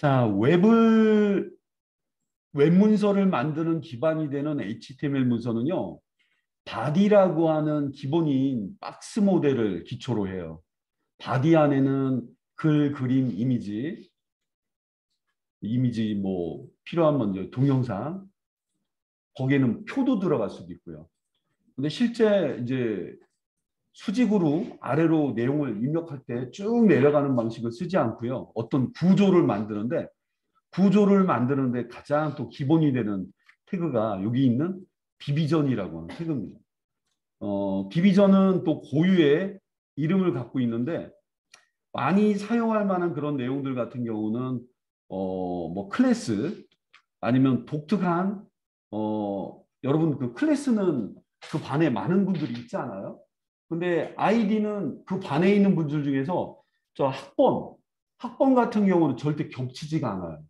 자, 웹 문서를 만드는 기반이 되는 HTML 문서는요, 바디라고 하는 기본인 박스 모델을 기초로 해요. 바디 안에는 글, 그림, 이미지 뭐 필요한 먼저 동영상, 거기에는 표도 들어갈 수도 있고요. 근데 실제 이제 수직으로 아래로 내용을 입력할 때 쭉 내려가는 방식을 쓰지 않고요. 어떤 구조를 만드는데 가장 또 기본이 되는 태그가 여기 있는 비비전이라고 하는 태그입니다. 비비전은 또 고유의 이름을 갖고 있는데 많이 사용할 만한 그런 내용들 같은 경우는 뭐 클래스 아니면 독특한 여러분 그 클래스는 그 반에 많은 분들이 있지 않아요? 근데 아이디는 그 반에 있는 분들 중에서 저 학번 같은 경우는 절대 겹치지가 않아요.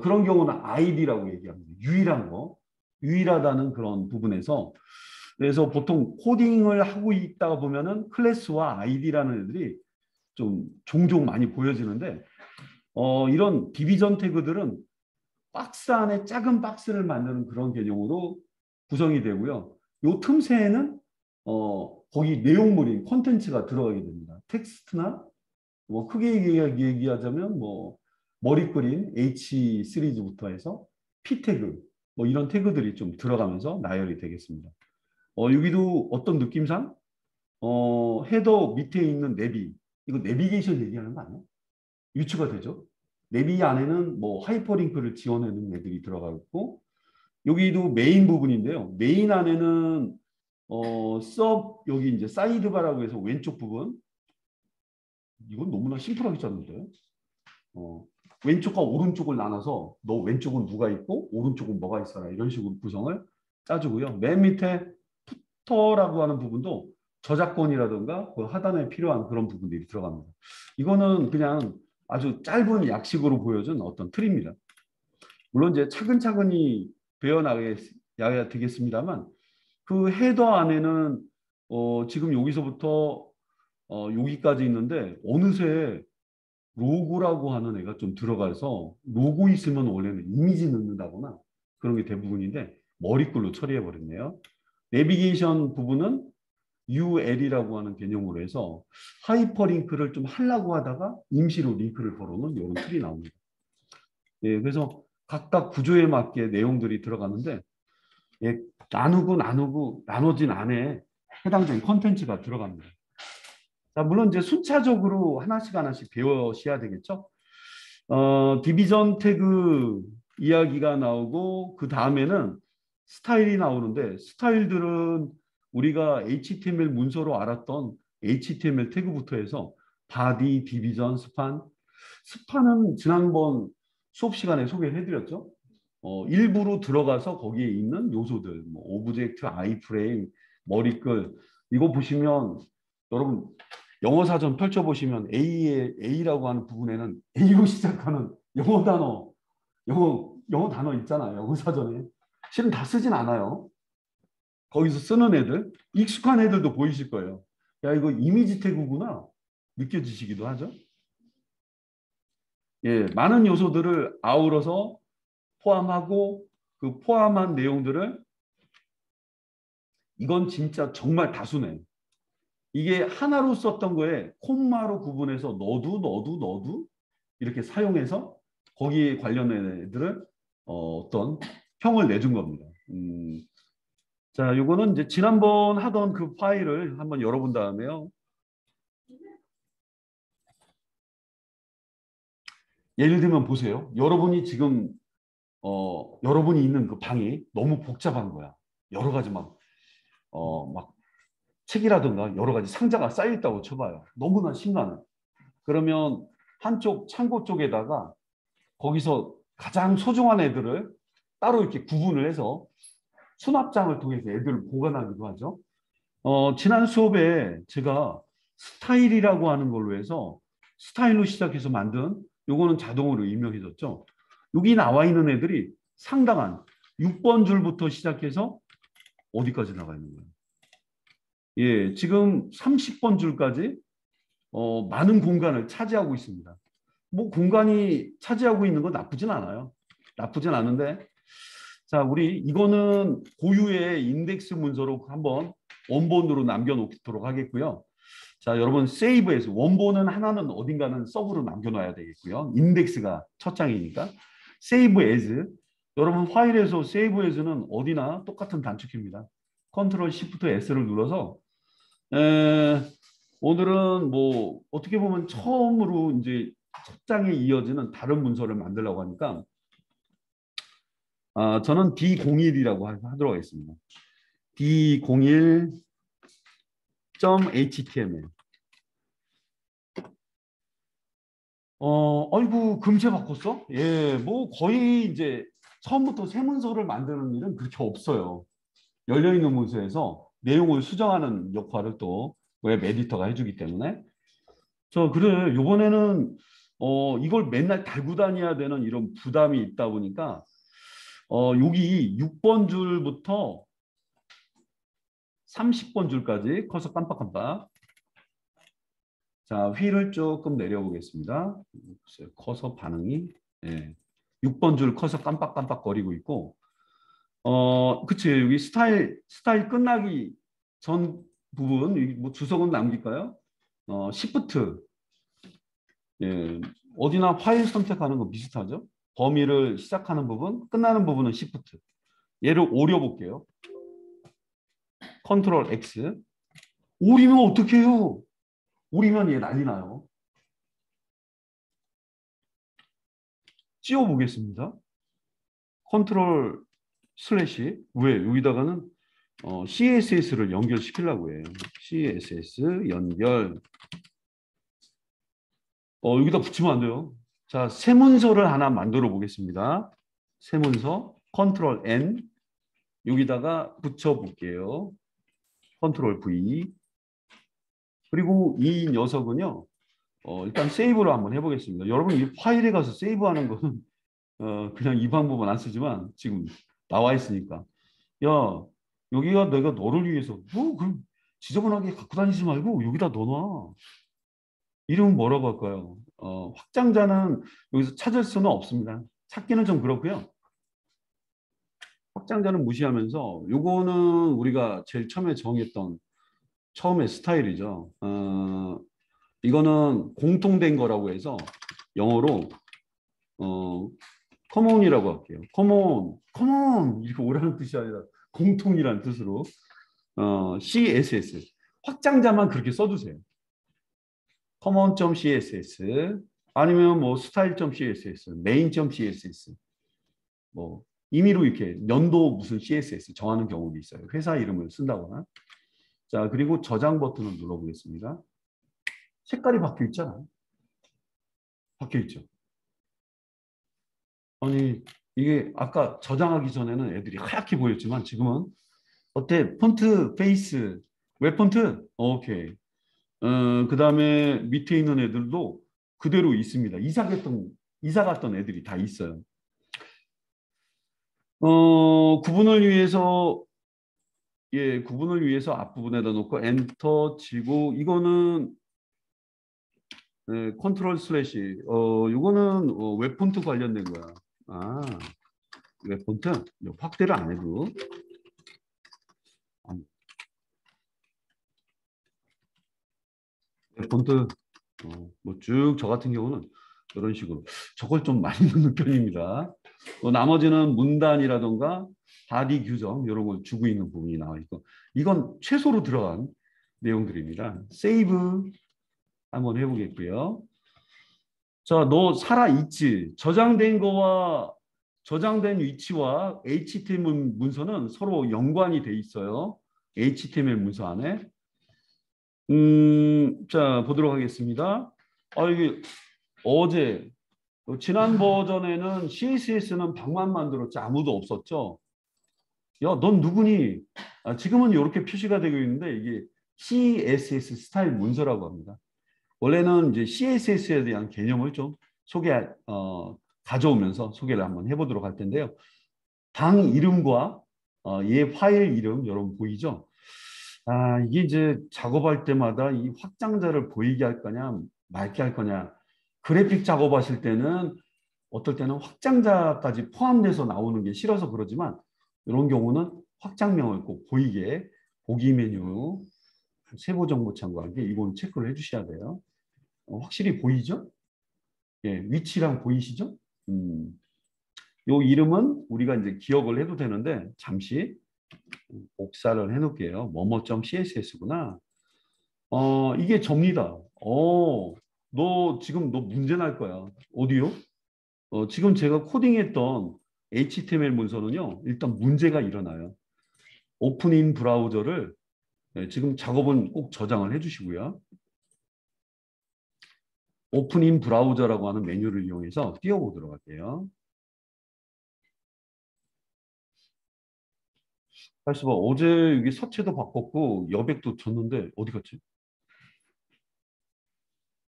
그런 경우는 아이디라고 얘기합니다. 유일한 거. 유일하다는 그런 부분에서. 그래서 보통 코딩을 하고 있다가 보면은 클래스와 아이디라는 애들이 좀 종종 많이 보여지는데, 이런 디비전 태그들은 박스 안에 작은 박스를 만드는 그런 개념으로 구성이 되고요. 요 틈새에는, 거기 내용물인 콘텐츠가 들어가게 됩니다. 텍스트나, 뭐 크게 얘기하자면 뭐 머리 그린 H 시리즈부터 해서 P 태그 뭐 이런 태그들이 좀 들어가면서 나열이 되겠습니다. 여기도 어떤 느낌상 헤더 밑에 있는 내비 이거 내비게이션 얘기하는 거 아니야? 유추가 되죠? 내비 안에는 뭐 하이퍼링크를 지원하는 애들이 들어가 있고 여기도 메인 부분인데요. 메인 안에는 여기 이제 사이드바라고 해서 왼쪽 부분 이건 너무나 심플하게 짰는데 어, 왼쪽과 오른쪽을 나눠서 너 왼쪽은 누가 있고 오른쪽은 뭐가 있어라 이런 식으로 구성을 짜주고요. 맨 밑에 푸터라고 하는 부분도 저작권이라든가 그 하단에 필요한 그런 부분들이 들어갑니다. 이거는 그냥 아주 짧은 약식으로 보여준 어떤 틀입니다. 물론 이제 차근차근히 배워나가야 되겠습니다만 그 헤더 안에는 지금 여기서부터 여기까지 있는데 어느새 로고라고 하는 애가 좀 들어가서 로고 있으면 원래는 이미지 넣는다거나 그런 게 대부분인데 머리글로 처리해 버렸네요. 내비게이션 부분은 UL이라고 하는 개념으로 해서 하이퍼링크를 좀 하려고 하다가 임시로 링크를 걸어놓은 이런 틀이 나옵니다. 예, 그래서 각각 구조에 맞게 내용들이 들어가는데 예, 나누고 나눠진 안에 해당된 컨텐츠가 들어갑니다. 자, 물론 이제 순차적으로 하나씩 배우셔야 되겠죠. 디비전 태그 이야기가 나오고 그 다음에는 스타일이 나오는데 스타일들은 우리가 HTML 문서로 알았던 HTML 태그부터 해서 바디, 디비전, 스판은 지난번 수업 시간에 소개를 해드렸죠. 일부로 들어가서 거기에 있는 요소들, 뭐 오브젝트, 아이프레임, 머리글 이거 보시면 여러분 영어 사전 펼쳐보시면 A라고 하는 부분에는 A로 시작하는 영어 단어 있잖아요. 영어 사전에. 실은 다 쓰진 않아요. 거기서 쓰는 애들, 익숙한 애들도 보이실 거예요. 야, 이거 이미지 태그구나. 느껴지시기도 하죠. 예, 많은 요소들을 아우러서 포함하고 그 포함한 내용들을 이건 진짜 정말 다수네. 이게 하나로 썼던 거에 콤마로 구분해서 너도 이렇게 사용해서 거기에 관련된 애들을 어떤 형을 내준 겁니다. 자, 요거는 이제 지난번 하던 그 파일을 한번 열어본 다음에요. 예를 들면 보세요. 여러분이 지금 여러분이 있는 그 방이 너무 복잡한 거야. 여러 가지 막 책이라든가 여러 가지 상자가 쌓여 있다고 쳐봐요. 너무나 심란해. 그러면 한쪽 창고 쪽에다가 거기서 가장 소중한 애들을 따로 이렇게 구분을 해서 수납장을 통해서 애들을 보관하기도 하죠. 지난 수업에 제가 스타일이라고 하는 걸로 해서 스타일로 시작해서 만든 요거는 자동으로 입력해줬죠. 여기 나와 있는 애들이 상당한 6번 줄부터 시작해서 어디까지 나가 있는 거예요. 예, 지금 30번 줄까지 많은 공간을 차지하고 있습니다. 뭐 공간이 차지하고 있는 건 나쁘진 않아요. 나쁘진 않은데 자, 우리 이거는 고유의 인덱스 문서로 한번 원본으로 남겨놓도록 하겠고요. 자, 여러분 세이브에서 원본은 하나는 어딘가는 서브로 남겨놔야 되겠고요. 인덱스가 첫 장이니까 세이브 에즈 여러분 파일에서 세이브 에즈는 어디나 똑같은 단축키입니다. 컨트롤 시프트 S를 눌러서 오늘은 뭐 어떻게 보면 처음으로 이제 첫 장에 이어지는 다른 문서를 만들려고 하니까 저는 D01이라고 하도록 하겠습니다. D01.html. 아이고 금세 바꿨어? 예, 뭐 거의 이제 처음부터 새 문서를 만드는 일은 그렇게 없어요. 열려있는 문서에서 내용을 수정하는 역할을 또 웹 에디터가 해주기 때문에 그래 이번에는 이걸 맨날 달고 다녀야 되는 이런 부담이 있다 보니까 여기 6번 줄부터 30번 줄까지 커서 깜빡깜빡. 자, 휠을 조금 내려보겠습니다. 커서 반응이. 예. 6번 줄 커서 깜빡깜빡 거리고 있고, 그치. 여기 스타일 끝나기 전 부분, 뭐 주석은 남길까요? 시프트. 예. 어디나 파일 선택하는 거 비슷하죠? 범위를 시작하는 부분, 끝나는 부분은 시프트. 얘를 오려 볼게요. 컨트롤 X. 오리면 어떡해요? 오리면 얘 난리 나요. 찌워보겠습니다. 컨트롤 슬래시. 왜? 여기다가는 CSS를 연결시키려고 해요. CSS 연결. 여기다 붙이면 안 돼요. 자, 새 문서를 하나 만들어 보겠습니다. 새 문서. 컨트롤 N. 여기다가 붙여볼게요. 컨트롤 V. 그리고 이 녀석은요. 일단 세이브로 한번 해보겠습니다. 여러분 이 파일에 가서 세이브하는 거는 그냥 이 방법은 안 쓰지만 지금 나와 있으니까 야 여기가 내가 너를 위해서 그럼 지저분하게 갖고 다니지 말고 여기다 넣어놔. 이름은 뭐라고 할까요? 확장자는 여기서 찾을 수는 없습니다. 찾기는 좀 그렇고요. 확장자는 무시하면서 요거는 우리가 제일 처음에 정했던 처음의 스타일이죠. 이거는 공통된 거라고 해서 영어로 커먼이라고 할게요. 커먼 이렇게 오라는 뜻이 아니라 공통이라는 뜻으로 CSS 확장자만 그렇게 써주세요. common.css 아니면 뭐 style.css, main.css 뭐 임의로 이렇게 연도 무슨 CSS 정하는 경우도 있어요. 회사 이름을 쓴다거나. 자, 그리고 저장 버튼을 눌러보겠습니다. 색깔이 바뀌어 있잖아요. 바뀌어 있죠. 아니 이게 아까 저장하기 전에는 애들이 하얗게 보였지만 지금은 어때? 폰트 페이스 웹 폰트? 오케이. 그다음에 밑에 있는 애들도 그대로 있습니다. 이사 갔던 애들이 다 있어요. 구분을 위해서 구분을 위해서 앞부분에다 놓고 엔터 치고 이거는 컨트롤 슬래시 이거는 웹 폰트 관련된 거야. 웹 폰트 확대를 안 해도 웹 폰트 뭐 쭉 저 같은 경우는 이런 식으로 저걸 좀 많이 넣는 편입니다. 나머지는 문단이라던가 바디 규정 이런 걸 주고 있는 부분이 나와 있고 이건 최소로 들어간 내용들입니다. 세이브 한번 해보겠고요. 자, 너 살아있지? 저장된 거와 저장된 위치와 HTML 문서는 서로 연관이 돼 있어요. HTML 문서 안에. 자, 보도록 하겠습니다. 이게 어제 지난 버전에는 CSS는 방만 만들었지 아무도 없었죠. 야, 넌 누구니? 지금은 이렇게 표시가 되고 있는데 이게 CSS 스타일 문서라고 합니다. 원래는 이제 CSS에 대한 개념을 좀 가져오면서 소개를 한번 해보도록 할 텐데요. 방 이름과 얘 파일 이름 여러분 보이죠? 이게 이제 작업할 때마다 이 확장자를 보이게 할 거냐 말게 할 거냐 그래픽 작업하실 때는 어떨 때는 확장자까지 포함돼서 나오는 게 싫어서 그러지만 이런 경우는 확장명을 꼭 보이게 보기 메뉴 세부 정보 참고한 게 이건 체크를 해주셔야 돼요. 확실히 보이죠? 예, 위치랑 보이시죠? 요 이름은 우리가 이제 기억을 해도 되는데 잠시 복사를 해놓을게요. 뭐뭐.css구나. 이게 접니다. 너 지금 너 문제 날 거야. 어디요? 지금 제가 코딩했던 HTML 문서는요. 일단 문제가 일어나요. 오픈인 브라우저를 지금 작업은 꼭 저장을 해주시고요. 오픈인 브라우저라고 하는 메뉴를 이용해서 띄워보도록 할게요. 그래서 뭐 어제 여기 서체도 바꿨고 여백도 줬는데 어디 갔지?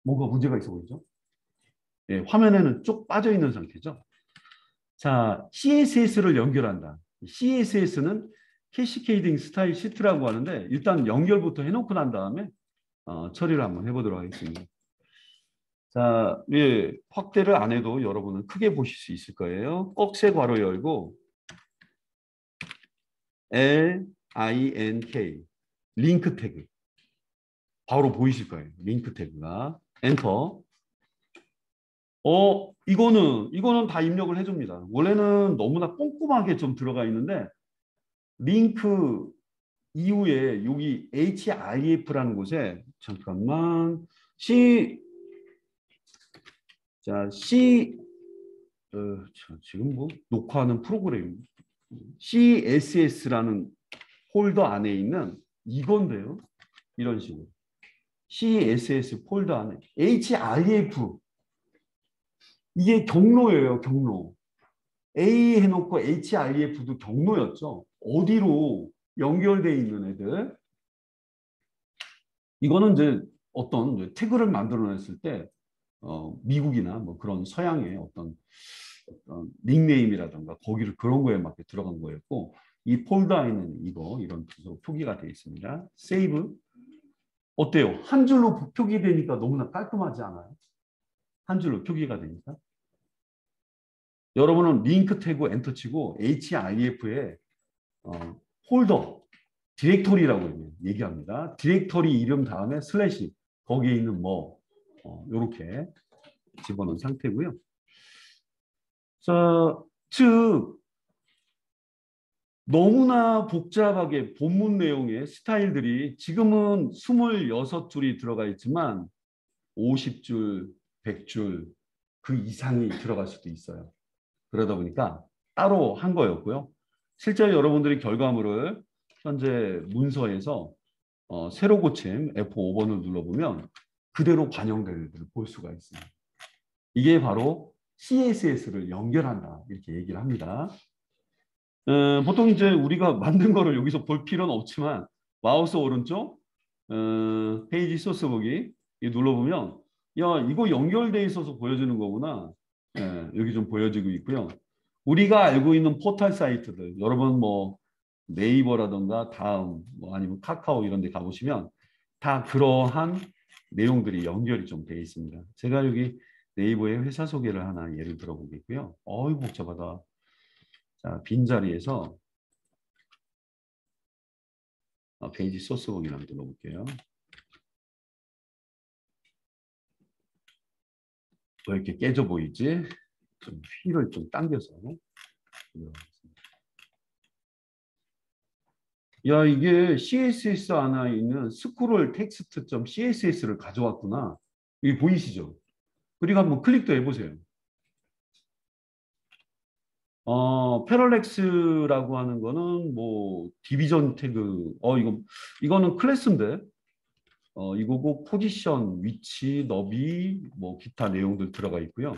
뭔가 문제가 있어 보이죠? 예, 화면에는 쭉 빠져 있는 상태죠. 자, CSS를 연결한다. CSS는 캐시케이딩 스타일 시트라고 하는데 일단 연결부터 해놓고 난 다음에 처리를 한번 해보도록 하겠습니다. 자, 예, 확대를 안 해도 여러분은 크게 보실 수 있을 거예요. 꺽쇠 괄호 열고 LINK 링크 태그 바로 보이실 거예요. 링크 태그가 엔터. 이거는 다 입력을 해줍니다. 원래는 너무나 꼼꼼하게 좀 들어가 있는데 링크 이후에 여기 href라는 곳에 잠깐만 C 지금 뭐 녹화하는 프로그램 CSS라는 폴더 안에 있는 이건데요. 이런 식으로 CSS 폴더 안에 href 이게 경로예요. 경로. A 해놓고 href도 경로였죠. 어디로 연결돼 있는 애들. 이거는 이제 어떤 이제 태그를 만들어냈을 때 미국이나 뭐 그런 서양의 어떤 닉네임이라든가 거기를 그런 거에 맞게 들어간 거였고 이 폴더에는 이런 표기가 되어 있습니다. 세이브. 어때요? 한 줄로 표기되니까 너무나 깔끔하지 않아요? 한 줄로 표기가 되니까. 여러분은 링크 태그 엔터 치고 href에 폴더 디렉토리라고 얘기합니다. 디렉토리 이름 다음에 슬래시 거기에 있는 뭐 이렇게 집어넣은 상태고요. 자, 즉 너무나 복잡하게 본문 내용의 스타일들이 지금은 26줄이 들어가 있지만 50줄, 100줄 그 이상이 들어갈 수도 있어요. 그러다 보니까 따로 한 거였고요. 실제 여러분들이 결과물을 현재 문서에서 세로 고침 F5번을 눌러보면 그대로 반영될 걸 볼 수가 있습니다. 이게 바로 CSS를 연결한다 이렇게 얘기를 합니다. 보통 이제 우리가 만든 거를 여기서 볼 필요는 없지만 마우스 오른쪽 페이지 소스 보기 눌러보면 야 이거 연결돼 있어서 보여주는 거구나. 여기 좀 보여지고 있고요. 우리가 알고 있는 포털 사이트들 여러분 뭐 네이버라든가 다음 뭐 아니면 카카오 이런 데 가보시면 다 그러한 내용들이 연결이 좀 되어 있습니다. 제가 여기 네이버의 회사 소개를 하나 예를 들어보겠고요. 어이 복잡하다. 자, 빈자리에서 페이지 소스 보기를 한번 눌러볼게요. 왜 이렇게 깨져 보이지? 좀 휠을 좀 당겨서. 야, 이게 CSS 안에 있는 스크롤 텍스트.css를 가져왔구나. 이게 보이시죠? 그리고 한번 클릭도 해보세요. 패럴렉스라고 하는 거는 뭐 디비전 태그, 이거는 클래스인데, 이거고 포지션, 위치, 너비, 뭐 기타 내용들 들어가 있고요.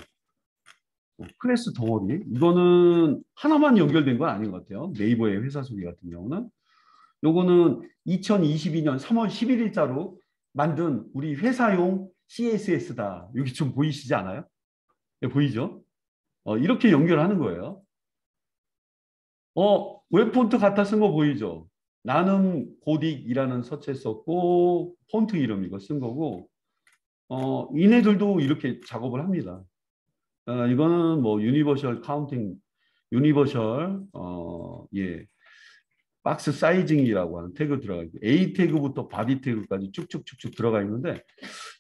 클래스 덩어리, 이거는 하나만 연결된 건 아닌 것 같아요. 네이버의 회사 소개 같은 경우는. 요거는 2022년 3월 11일자로 만든 우리 회사용 CSS다. 여기 좀 보이시지 않아요? 네, 보이죠? 이렇게 연결하는 거예요. 웹폰트 갖다 쓴 거 보이죠? 나는 고딕이라는 서체 썼고 폰트 이름 이거 쓴 거고 얘네들도 이렇게 작업을 합니다. 이거는 뭐 유니버셜 카운팅, 유니버셜 예, 박스 사이징이라고 하는 태그 들어가 있고 A 태그부터 바디 태그까지 쭉쭉쭉쭉 들어가 있는데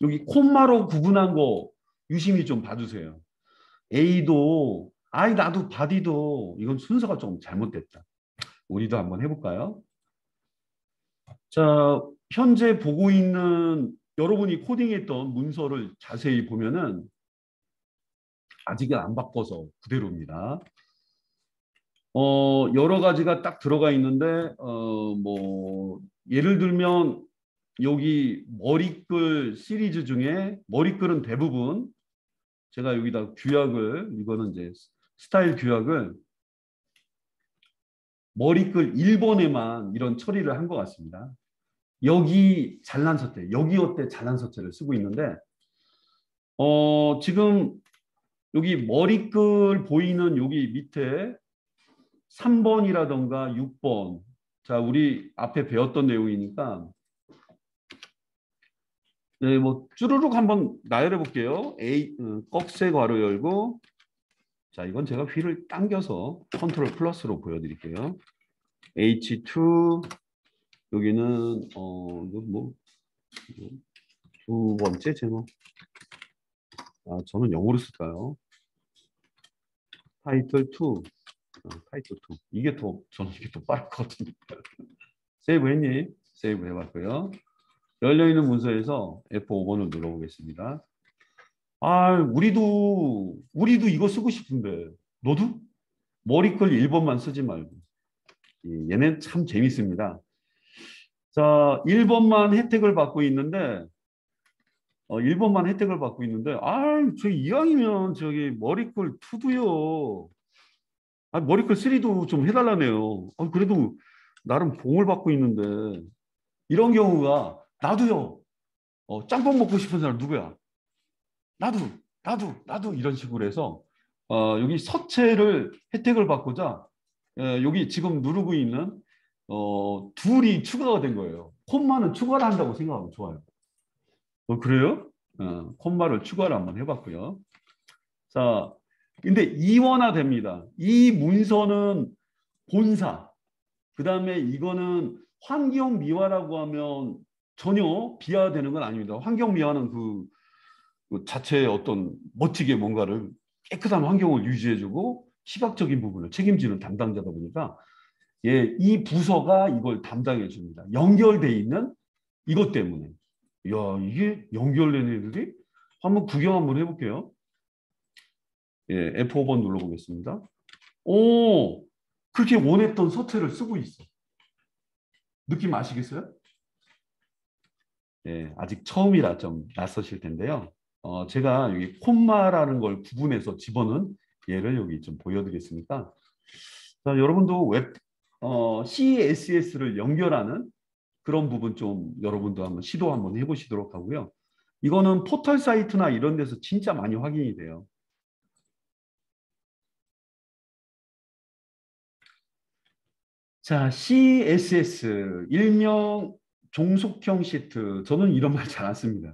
여기 콤마로 구분한 거 유심히 좀 봐주세요. A도 아이 나도 바디도 이건 순서가 좀 잘못됐다. 우리도 한번 해볼까요? 자, 현재 보고 있는 여러분이 코딩했던 문서를 자세히 보면은 아직은 안 바꿔서 그대로입니다. 여러 가지가 딱 들어가 있는데, 뭐, 예를 들면, 여기 머리글 시리즈 중에 머리글은 대부분 제가 여기다 규약을, 이거는 이제 스타일 규약을 머리글 1번에만 이런 처리를 한 것 같습니다. 여기 잘난 서체, 여기 어때 잘난 서체를 쓰고 있는데, 지금 여기 머리글 보이는 여기 밑에 3번이라던가 6번. 자, 우리 앞에 배웠던 내용이니까 네, 뭐 쭈루룩 한번 나열해 볼게요. 꺽쇠 괄호 열고 자, 이건 제가 휠을 당겨서 컨트롤 플러스로 보여드릴게요. H2 여기는 이거 뭐 두 번째 제목. 저는 영어로 쓸까요? 타이틀 2. 타이틀 2. 이게 더 저는 이게 더 빠를 것 같은데. 세이브 했니? 세이브 해봤고요. 열려있는 문서에서 F5번을 눌러보겠습니다. 우리도 이거 쓰고 싶은데 너도? 머리글 1번만 쓰지 말고. 얘는 참 재밌습니다. 자, 1번만 혜택을 받고 있는데 1번만 혜택을 받고 있는데 저 이왕이면 저기 머리글 2도요. 머리글 3도 좀 해달라네요. 그래도 나름 봉을 받고 있는데 이런 경우가 나도요. 짬뽕 먹고 싶은 사람 누구야? 나도 이런 식으로 해서 여기 서체를 혜택을 받고자 여기 지금 누르고 있는 둘이 추가가 된 거예요. 콤마는 추가를 한다고 생각하면 좋아요. 그래요? 콤마를 추가를 한번 해봤고요. 자, 근데 이원화됩니다. 이 문서는 본사, 그 다음에 이거는 환경 미화라고 하면 전혀 비하되는 건 아닙니다. 환경 미화는 그 자체의 어떤 멋지게 뭔가를 깨끗한 환경을 유지해주고 시각적인 부분을 책임지는 담당자다 보니까 예, 이 부서가 이걸 담당해 줍니다. 연결돼 있는 이것 때문에. 야, 이게 연결된 애들이 한번 구경 한번 해볼게요. 예, F5번 눌러보겠습니다. 오, 그렇게 원했던 서체를 쓰고 있어. 느낌 아시겠어요? 예, 아직 처음이라 좀 낯서실 텐데요. 제가 여기 콤마라는 걸 구분해서 집어넣은 예를 여기 좀 보여드리겠습니다. 자, 여러분도 CSS를 연결하는 그런 부분 좀 여러분도 한번 시도 한번 해보시도록 하고요. 이거는 포털 사이트나 이런 데서 진짜 많이 확인이 돼요. 자, CSS, 일명 종속형 시트. 저는 이런 말 잘 안 씁니다.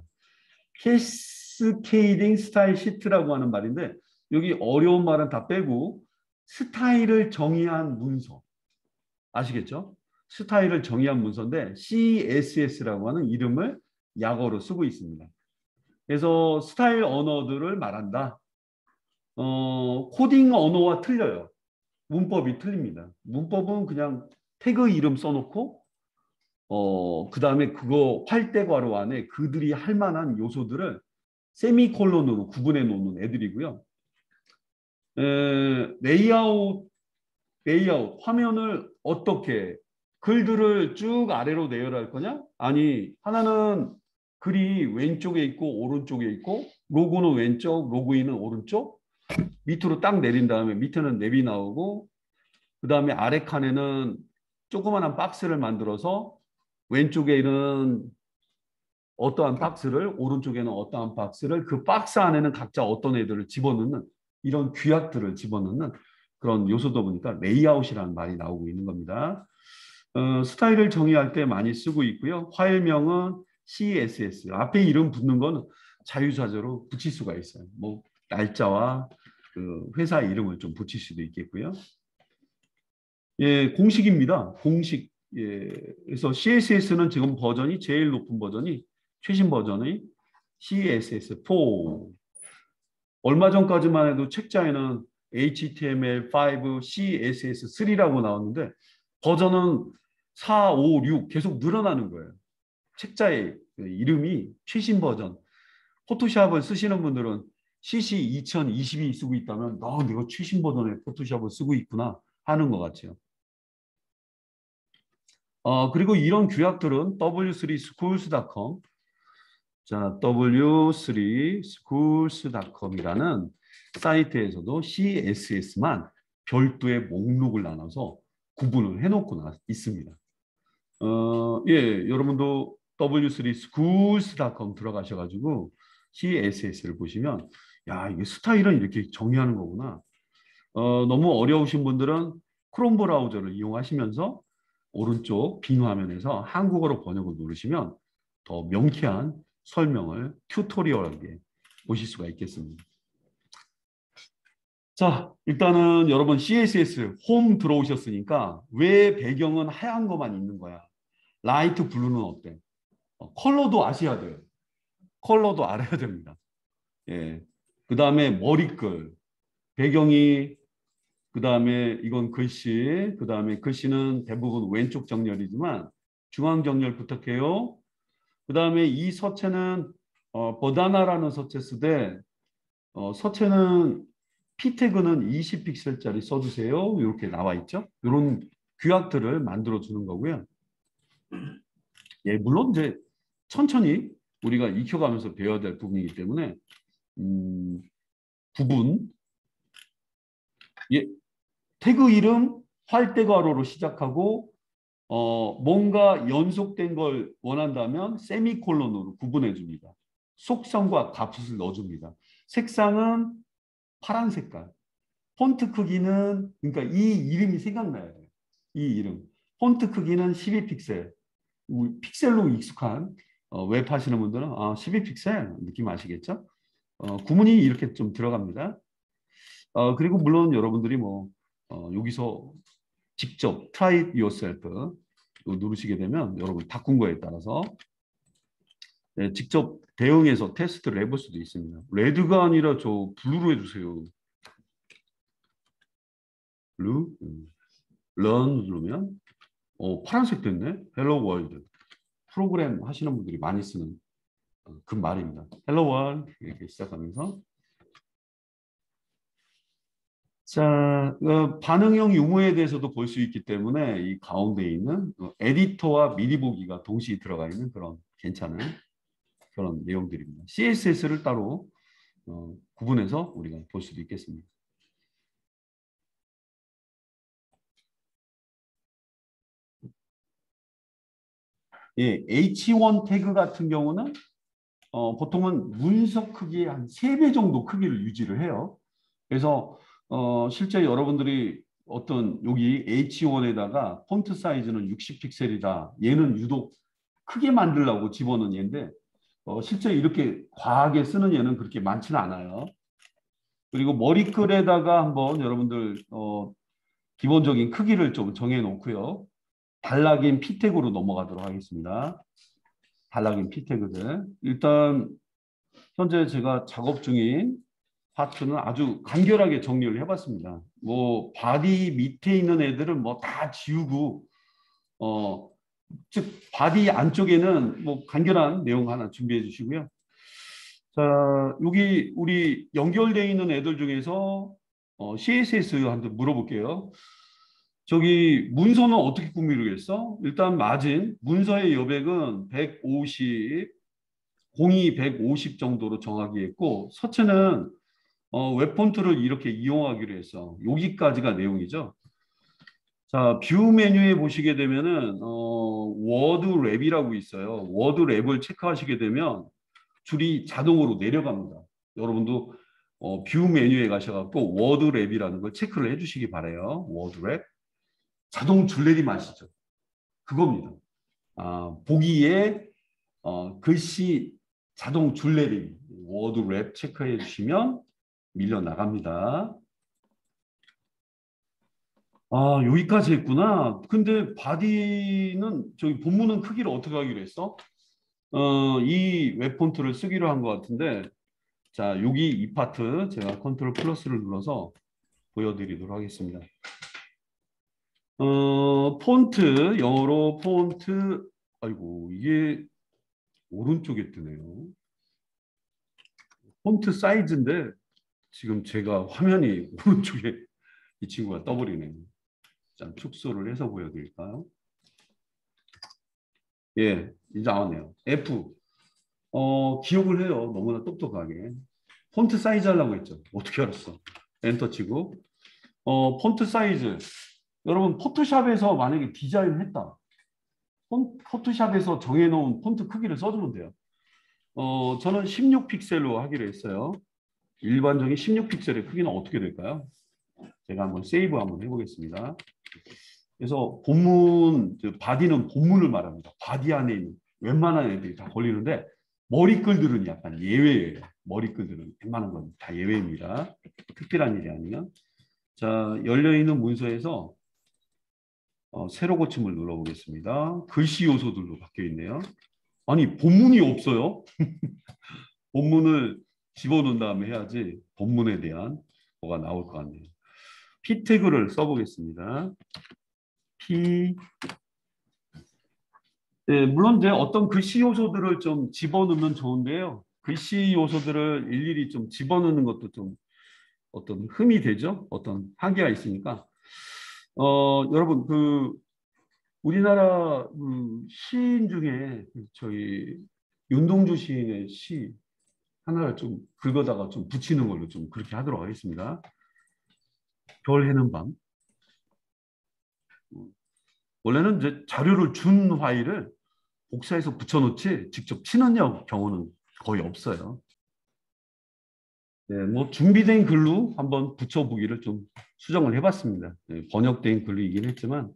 캐스케이딩 스타일 시트라고 하는 말인데 여기 어려운 말은 다 빼고 스타일을 정의한 문서. 아시겠죠? 스타일을 정의한 문서인데 CSS라고 하는 이름을 약어로 쓰고 있습니다. 그래서 스타일 언어들을 말한다. 코딩 언어와 틀려요. 문법이 틀립니다. 문법은 그냥 태그 이름 써놓고 그 다음에 그거 활대 괄호 안에 그들이 할 만한 요소들을 세미콜론으로 구분해 놓는 애들이고요. 레이아웃, 화면을 어떻게 글들을 쭉 아래로 내열할 거냐? 아니, 하나는 글이 왼쪽에 있고 오른쪽에 있고 로고는 왼쪽, 로그인은 오른쪽 밑으로 딱 내린 다음에 밑에는 랩이 나오고 그 다음에 아래 칸에는 조그마한 박스를 만들어서 왼쪽에는 어떠한 박스를 오른쪽에는 어떠한 박스를 그 박스 안에는 각자 어떤 애들을 집어넣는 이런 규약들을 집어넣는 그런 요소다 보니까 레이아웃이라는 말이 나오고 있는 겁니다. 스타일을 정의할 때 많이 쓰고 있고요. 파일명은 CSS. 앞에 이름 붙는 건 자유자재로 붙일 수가 있어요. 뭐 날짜와 그 회사 이름을 좀 붙일 수도 있겠고요. 예, 공식입니다. 공식. 예, 그래서 CSS는 지금 버전이 제일 높은 버전이 최신 버전의 CSS4. 얼마 전까지만 해도 책자에는 HTML5 CSS3라고 나왔는데 버전은 4, 5, 6 계속 늘어나는 거예요. 책자의 이름이 최신 버전. 포토샵을 쓰시는 분들은 CC 2022 쓰고 있다면 내가 최신 버전의 포토샵을 쓰고 있구나 하는 것 같아요. 그리고 이런 규약들은 w3schools.com 자, w3schools.com이라는 사이트에서도 CSS만 별도의 목록을 나눠서 구분을 해놓고 있습니다. 예, 여러분도 w3schools.com 들어가셔가지고 CSS를 보시면 야, 이게 스타일은 이렇게 정의하는 거구나. 너무 어려우신 분들은 크롬 브라우저를 이용하시면서 오른쪽 빈 화면에서 한국어로 번역을 누르시면 더 명쾌한 설명을 튜토리얼하게 보실 수가 있겠습니다. 자, 일단은 여러분 CSS 홈 들어오셨으니까 왜 배경은 하얀 것만 있는 거야? 라이트 블루는 어때? 컬러도 아셔야 돼요. 컬러도 알아야 됩니다. 예. 그 다음에 머리글, 배경이, 그 다음에 이건 글씨, 그 다음에 글씨는 대부분 왼쪽 정렬이지만 중앙 정렬 부탁해요. 그 다음에 이 서체는 버다나라는 서체 쓰되 서체는 P 태그는 20픽셀짜리 써주세요. 이렇게 나와 있죠. 이런 규약들을 만들어 주는 거고요. 예, 물론 이제 천천히 우리가 익혀가면서 배워야 될 부분이기 때문에 부분 예, 태그 이름 활대괄호로 시작하고 뭔가 연속된 걸 원한다면 세미콜론으로 구분해 줍니다. 속성과 값을 넣어줍니다. 색상은 파란 색깔. 폰트 크기는 그러니까 이 이름이 생각나야 돼요. 이 이름. 폰트 크기는 12픽셀. 픽셀로 익숙한 웹 하시는 분들은 12픽셀 느낌 아시겠죠? 구문이 이렇게 좀 들어갑니다. 그리고 물론 여러분들이 여기서 직접 try it yourself 누르시게 되면 여러분 바꾼 거에 따라서 네, 직접 대응해서 테스트를 해볼 수도 있습니다. 레드가 아니라 저 블루로 해주세요. 블루, 런 누르면 파란색 됐네. 헬로 월드. 프로그램 하시는 분들이 많이 쓰는 그 말입니다. 헬로 월드 이렇게 시작하면서 자, 반응형 유무에 대해서도 볼 수 있기 때문에 이 가운데 있는 에디터와 미리 보기가 동시에 들어가 있는 그런 괜찮은 그런 내용들입니다. CSS를 따로 구분해서 우리가 볼 수도 있겠습니다. 예, H1 태그 같은 경우는 보통은 문서 크기의 한 3배 정도 크기를 유지를 해요. 그래서 실제 여러분들이 어떤 여기 H1에다가 폰트 사이즈는 60픽셀이다. 얘는 유독 크게 만들려고 집어넣은 얘인데 실제 이렇게 과하게 쓰는 얘는 그렇게 많지는 않아요. 그리고 머리글에다가 한번 여러분들 기본적인 크기를 좀 정해 놓고요. 단락인 P택으로 넘어가도록 하겠습니다. 단락인 P택들. 일단 현재 제가 작업 중인 파트는 아주 간결하게 정리를 해봤습니다. 바디 밑에 있는 애들은 다 지우고 즉 바디 안쪽에는 간결한 내용 하나 준비해 주시고요. 자, 여기 우리 연결되어 있는 애들 중에서 CSS한테 물어볼게요. 저기 문서는 어떻게 꾸미겠어? 일단 마진 문서의 여백은 150, 공이 150 정도로 정하기 했고 서체는 웹폰트를 이렇게 이용하기로 했어. 여기까지가 내용이죠. 자, 뷰 메뉴에 보시게 되면은 워드 랩이라고 있어요. 워드 랩을 체크하시게 되면 줄이 자동으로 내려갑니다. 여러분도 뷰 메뉴에 가셔갖고 워드 랩이라는 걸 체크를 해주시기 바래요. 워드 랩. 자동 줄내림 아시죠? 그겁니다. 보기에 글씨 자동 줄내리기 워드 랩 체크해 주시면 밀려 나갑니다. 아, 여기까지 했구나. 근데 바디는 저기 본문은 크기를 어떻게 하기로 했어? 이 웹폰트를 쓰기로 한 것 같은데, 자, 여기 이 파트 제가 컨트롤 플러스를 눌러서 보여드리도록 하겠습니다. 폰트, 영어로 폰트, 아이고, 이게 오른쪽에 뜨네요. 폰트 사이즈인데, 지금 제가 화면이 오른쪽에 이 친구가 떠버리네요. 자, 축소를 해서 보여드릴까요? 예, 이제 나왔네요. F. 기억을 해요. 너무나 똑똑하게. 폰트 사이즈 하려고 했죠. 어떻게 알았어? 엔터 치고. 폰트 사이즈. 여러분, 포토샵에서 만약에 디자인을 했다. 포토샵에서 정해놓은 폰트 크기를 써주면 돼요. 저는 16픽셀로 하기로 했어요. 일반적인 16픽셀의 크기는 어떻게 될까요? 제가 한번 세이브 한번 해보겠습니다. 그래서 본문, 바디는 본문을 말합니다. 바디 안에 있는 웬만한 애들이 다 걸리는데 머리글들은 약간 예외예요. 머리글들은 웬만한 건 다 예외입니다. 특별한 일이 아니면. 자, 열려있는 문서에서 세로 고침을 눌러보겠습니다. 글씨 요소들로 바뀌어 있네요. 아니, 본문이 없어요. 본문을 집어넣은 다음에 해야지 본문에 대한 뭐가 나올 거 아니에요. P 태그를 써보겠습니다. P. 네, 물론 이제 어떤 글씨 요소들을 좀 집어넣으면 좋은데요. 글씨 요소들을 일일이 좀 집어넣는 것도 좀 어떤 흠이 되죠. 어떤 한계가 있으니까. 여러분 우리나라 시인 중에 저희 윤동주 시인의 시 하나를 좀 긁어다가 좀 붙이는 걸로 좀 그렇게 하도록 하겠습니다. 별 해는 밤. 원래는 이제 자료를 준 파일을 복사해서 붙여놓지 직접 치는 경우는 거의 없어요. 네, 뭐 준비된 글로 한번 붙여보기를 좀 수정을 해봤습니다. 네, 번역된 글이긴 했지만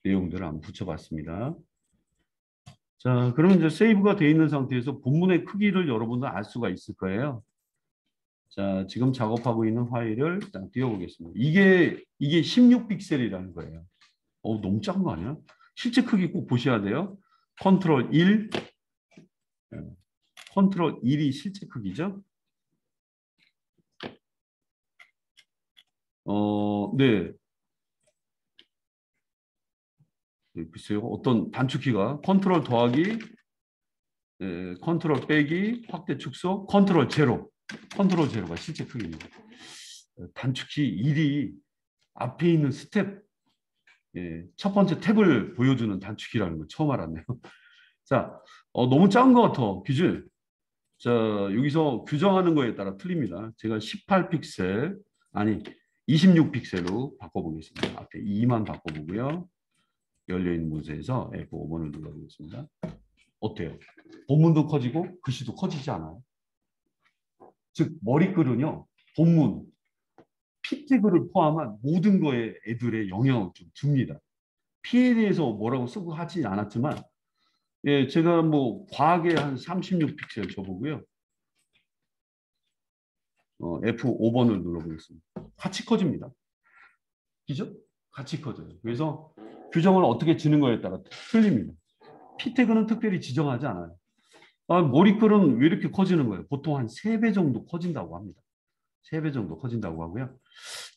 내용들을 한번 붙여봤습니다. 자, 그러면 이제 세이브가 되어 있는 상태에서 본문의 크기를 여러분들 알 수가 있을 거예요. 자, 지금 작업하고 있는 파일을 일단 띄워보겠습니다. 이게 16픽셀이라는 거예요. 너무 작은 거 아니야? 실제 크기 꼭 보셔야 돼요. 컨트롤 1, 컨트롤 1이 실제 크기죠. 네. 네, 글쎄요. 어떤 단축키가 컨트롤 더하기, 컨트롤 빼기, 확대 축소, 컨트롤 제로. 컨트롤 제로가 실제 크기입니다. 단축키 1이 앞에 있는 스텝, 첫 번째 탭을 보여주는 단축키라는 걸 처음 알았네요. 자, 너무 작은 것 같아. 그지? 자, 여기서 규정하는 거에 따라 틀립니다. 제가 18픽셀, 아니, 26픽셀로 바꿔보겠습니다. 앞에 2만 바꿔보고요. 열려있는 문서에서 F5번을 눌러보겠습니다. 어때요? 본문도 커지고 글씨도 커지지 않아요? 즉, 머리글은요, 본문, P 태그를 포함한 모든 거에 애들의 영향을 좀 줍니다. P에 대해서 뭐라고 쓰고 하지 않았지만, 예, 제가 뭐 과하게 한 36픽셀 줘보고요. F5번을 눌러보겠습니다. 같이 커집니다. 그죠? 같이 커져요. 그래서 규정을 어떻게 지는 거에 따라 틀립니다. P 태그는 특별히 지정하지 않아요. 머리글은 왜 이렇게 커지는 거예요? 보통 한 3배 정도 커진다고 합니다. 3배 정도 커진다고 하고요.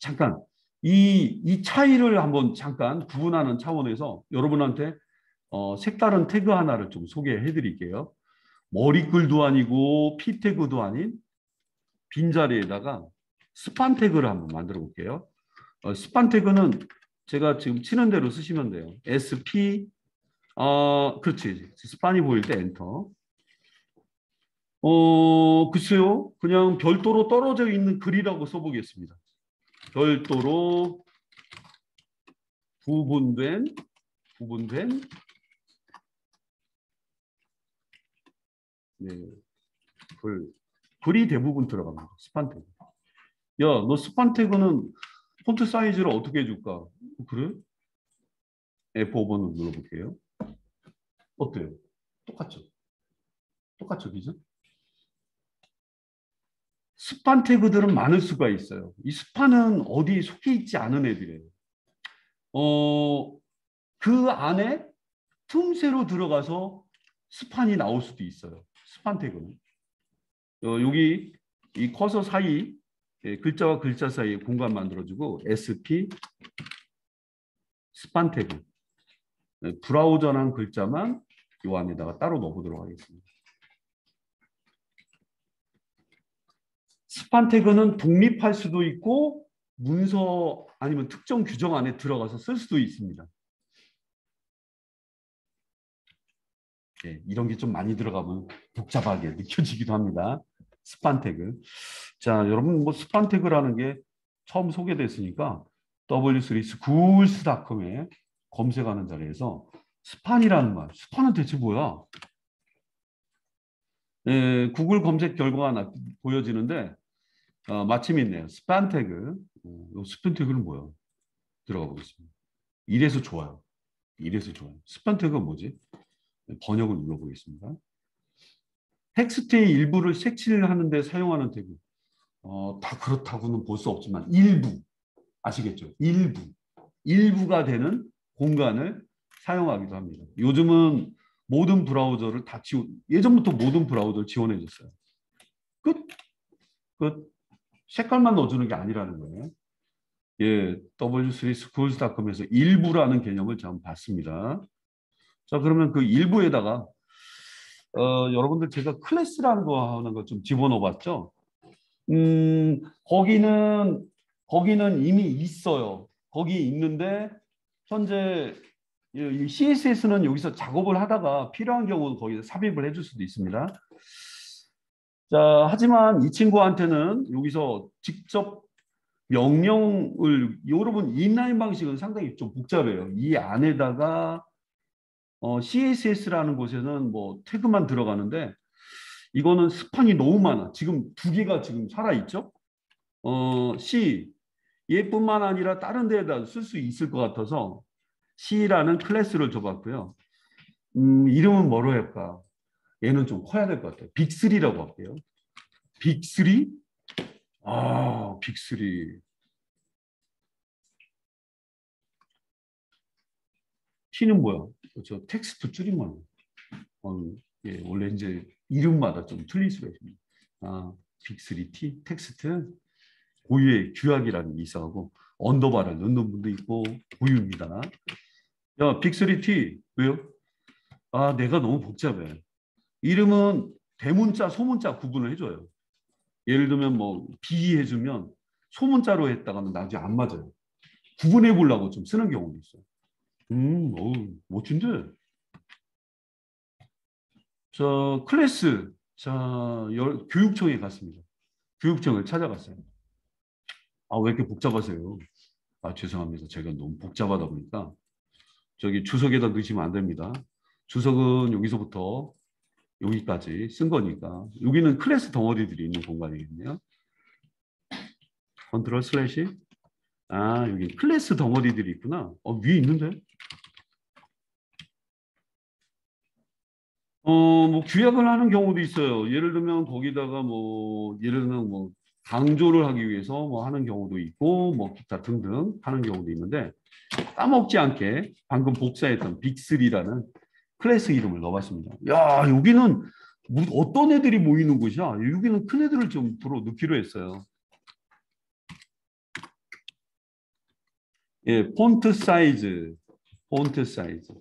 잠깐 이 차이를 한번 잠깐 구분하는 차원에서 여러분한테 색다른 태그 하나를 좀 소개해 드릴게요. 머리글도 아니고 P 태그도 아닌 빈자리에다가 스판 태그를 한번 만들어 볼게요. 스판 태그는 제가 지금 치는 대로 쓰시면 돼요. SP, 그렇지. 스판이 보일 때 엔터. 글쎄요. 그냥 별도로 떨어져 있는 글이라고 써보겠습니다. 별도로 구분된 네, 글이 대부분 들어갑니다. 스판 태그. 야, 너 스판 태그는 폰트 사이즈를 어떻게 해줄까? 그래? F5번을 눌러볼게요. 어때요? 똑같죠? 똑같죠, 그죠? 스판 태그들은 많을 수가 있어요. 이 스판은 어디에 속해 있지 않은 애들이에요. 어, 그 안에 틈새로 들어가서 스판이 나올 수도 있어요. 스판 태그는. 여기 이 커서 사이, 글자와 글자 사이에 공간 만들어주고 SP 스판 태그. 브라우저란 글자만 이 안에다가 따로 넣어보도록 하겠습니다. 스판 태그는 독립할 수도 있고 문서 아니면 특정 규정 안에 들어가서 쓸 수도 있습니다. 네, 이런 게 좀 많이 들어가면 복잡하게 느껴지기도 합니다. 스판 태그. 자, 여러분 뭐 스판 태그라는 게 처음 소개됐으니까 W3 schools.com에 검색하는 자리에서 스판이라는 말, 스판은 대체 뭐야? 구글 검색 결과가 보여지는데 마침 있네요. 스판 태그. 스판 태그는 뭐야? 들어가 보겠습니다. 이래서 좋아요. 이래서 좋아요. 스판 태그가 뭐지? 번역을 눌러보겠습니다. 텍스트의 일부를 색칠하는 데 사용하는 태그. 다 그렇다고는 볼 수 없지만 일부. 아시겠죠? 일부가 되는 공간을 사용하기도 합니다. 요즘은 모든 브라우저를 다 예전부터 모든 브라우저를 지원해 줬어요. 끝. 끝. 색깔만 넣어주는 게 아니라는 거예요. 예, W3 schools.com에서 일부라는 개념을 좀 봤습니다. 자, 그러면 그 일부에다가 여러분들 제가 클래스라는 거 하는 거 좀 집어넣어 봤죠? 음, 거기는 이미 있어요. 거기 있는데 현재 이 CSS는 여기서 작업을 하다가 필요한 경우는 거기서 삽입을 해줄 수도 있습니다. 자, 하지만 이 친구한테는 여기서 직접 명령을 여러분 인라인 방식은 상당히 좀 복잡해요. 이 안에다가 CSS라는 곳에는 뭐 태그만 들어가는데 이거는 스판이 너무 많아. 지금 두 개가 지금 살아 있죠. C 얘뿐만 아니라 다른 데에다 쓸 수 있을 것 같아서 C라는 클래스를 줘봤고요. 이름은 뭐로 할까? 얘는 좀 커야 될 것 같아요. 빅3라고 할게요. 빅3? 아, 빅3. T는 뭐야? 저 텍스트 줄인 거네. 예, 원래 이제 이름마다 좀 틀릴 수가 있습니다. 아, 빅3T 텍스트 고유의 규약이라는 게 있어가고 언더바를 넣는 분도 있고 고유입니다. 야, 빅3T 왜요? 아, 내가 너무 복잡해. 이름은 대문자, 소문자 구분을 해줘요. 예를 들면 뭐 B 해주면 소문자로 했다가는 나중에 안 맞아요. 구분해 보려고 좀 쓰는 경우도 있어요. 어우, 멋진데. 저 클래스, 자, 교육청에 갔습니다. 교육청을 찾아갔어요. 아, 왜 이렇게 복잡하세요? 아, 죄송합니다. 제가 너무 복잡하다 보니까 저기 주석에다 넣으시면 안 됩니다. 주석은 여기서부터 여기까지 쓴 거니까 여기는 클래스 덩어리들이 있는 공간이겠네요. 컨트롤 슬래시. 아, 여기 클래스 덩어리들이 있구나. 위에 있는데? 뭐 규약을 하는 경우도 있어요. 예를 들면 거기다가 뭐 예를 들면 뭐 강조를 하기 위해서 뭐 하는 경우도 있고 뭐 기타 등등 하는 경우도 있는데 까먹지 않게 방금 복사했던 빅3라는 클래스 이름을 넣어봤습니다. 야, 여기는 어떤 애들이 모이는 곳이야? 여기는 큰 애들을 좀 불어 넣기로 했어요. 예, 폰트 사이즈, 폰트 사이즈.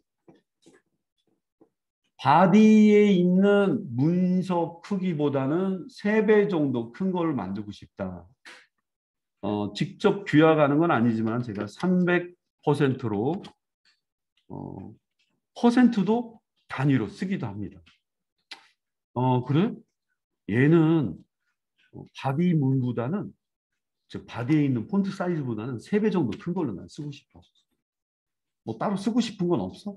바디에 있는 문서 크기보다는 3배 정도 큰 걸 만들고 싶다. 직접 규약하는 건 아니지만 제가 300%로 퍼센트도 단위로 쓰기도 합니다. 그래? 얘는 바디문보다는 즉 바디에 있는 폰트 사이즈보다는 3배 정도 큰 걸로 난 쓰고 싶어. 뭐 따로 쓰고 싶은 건 없어?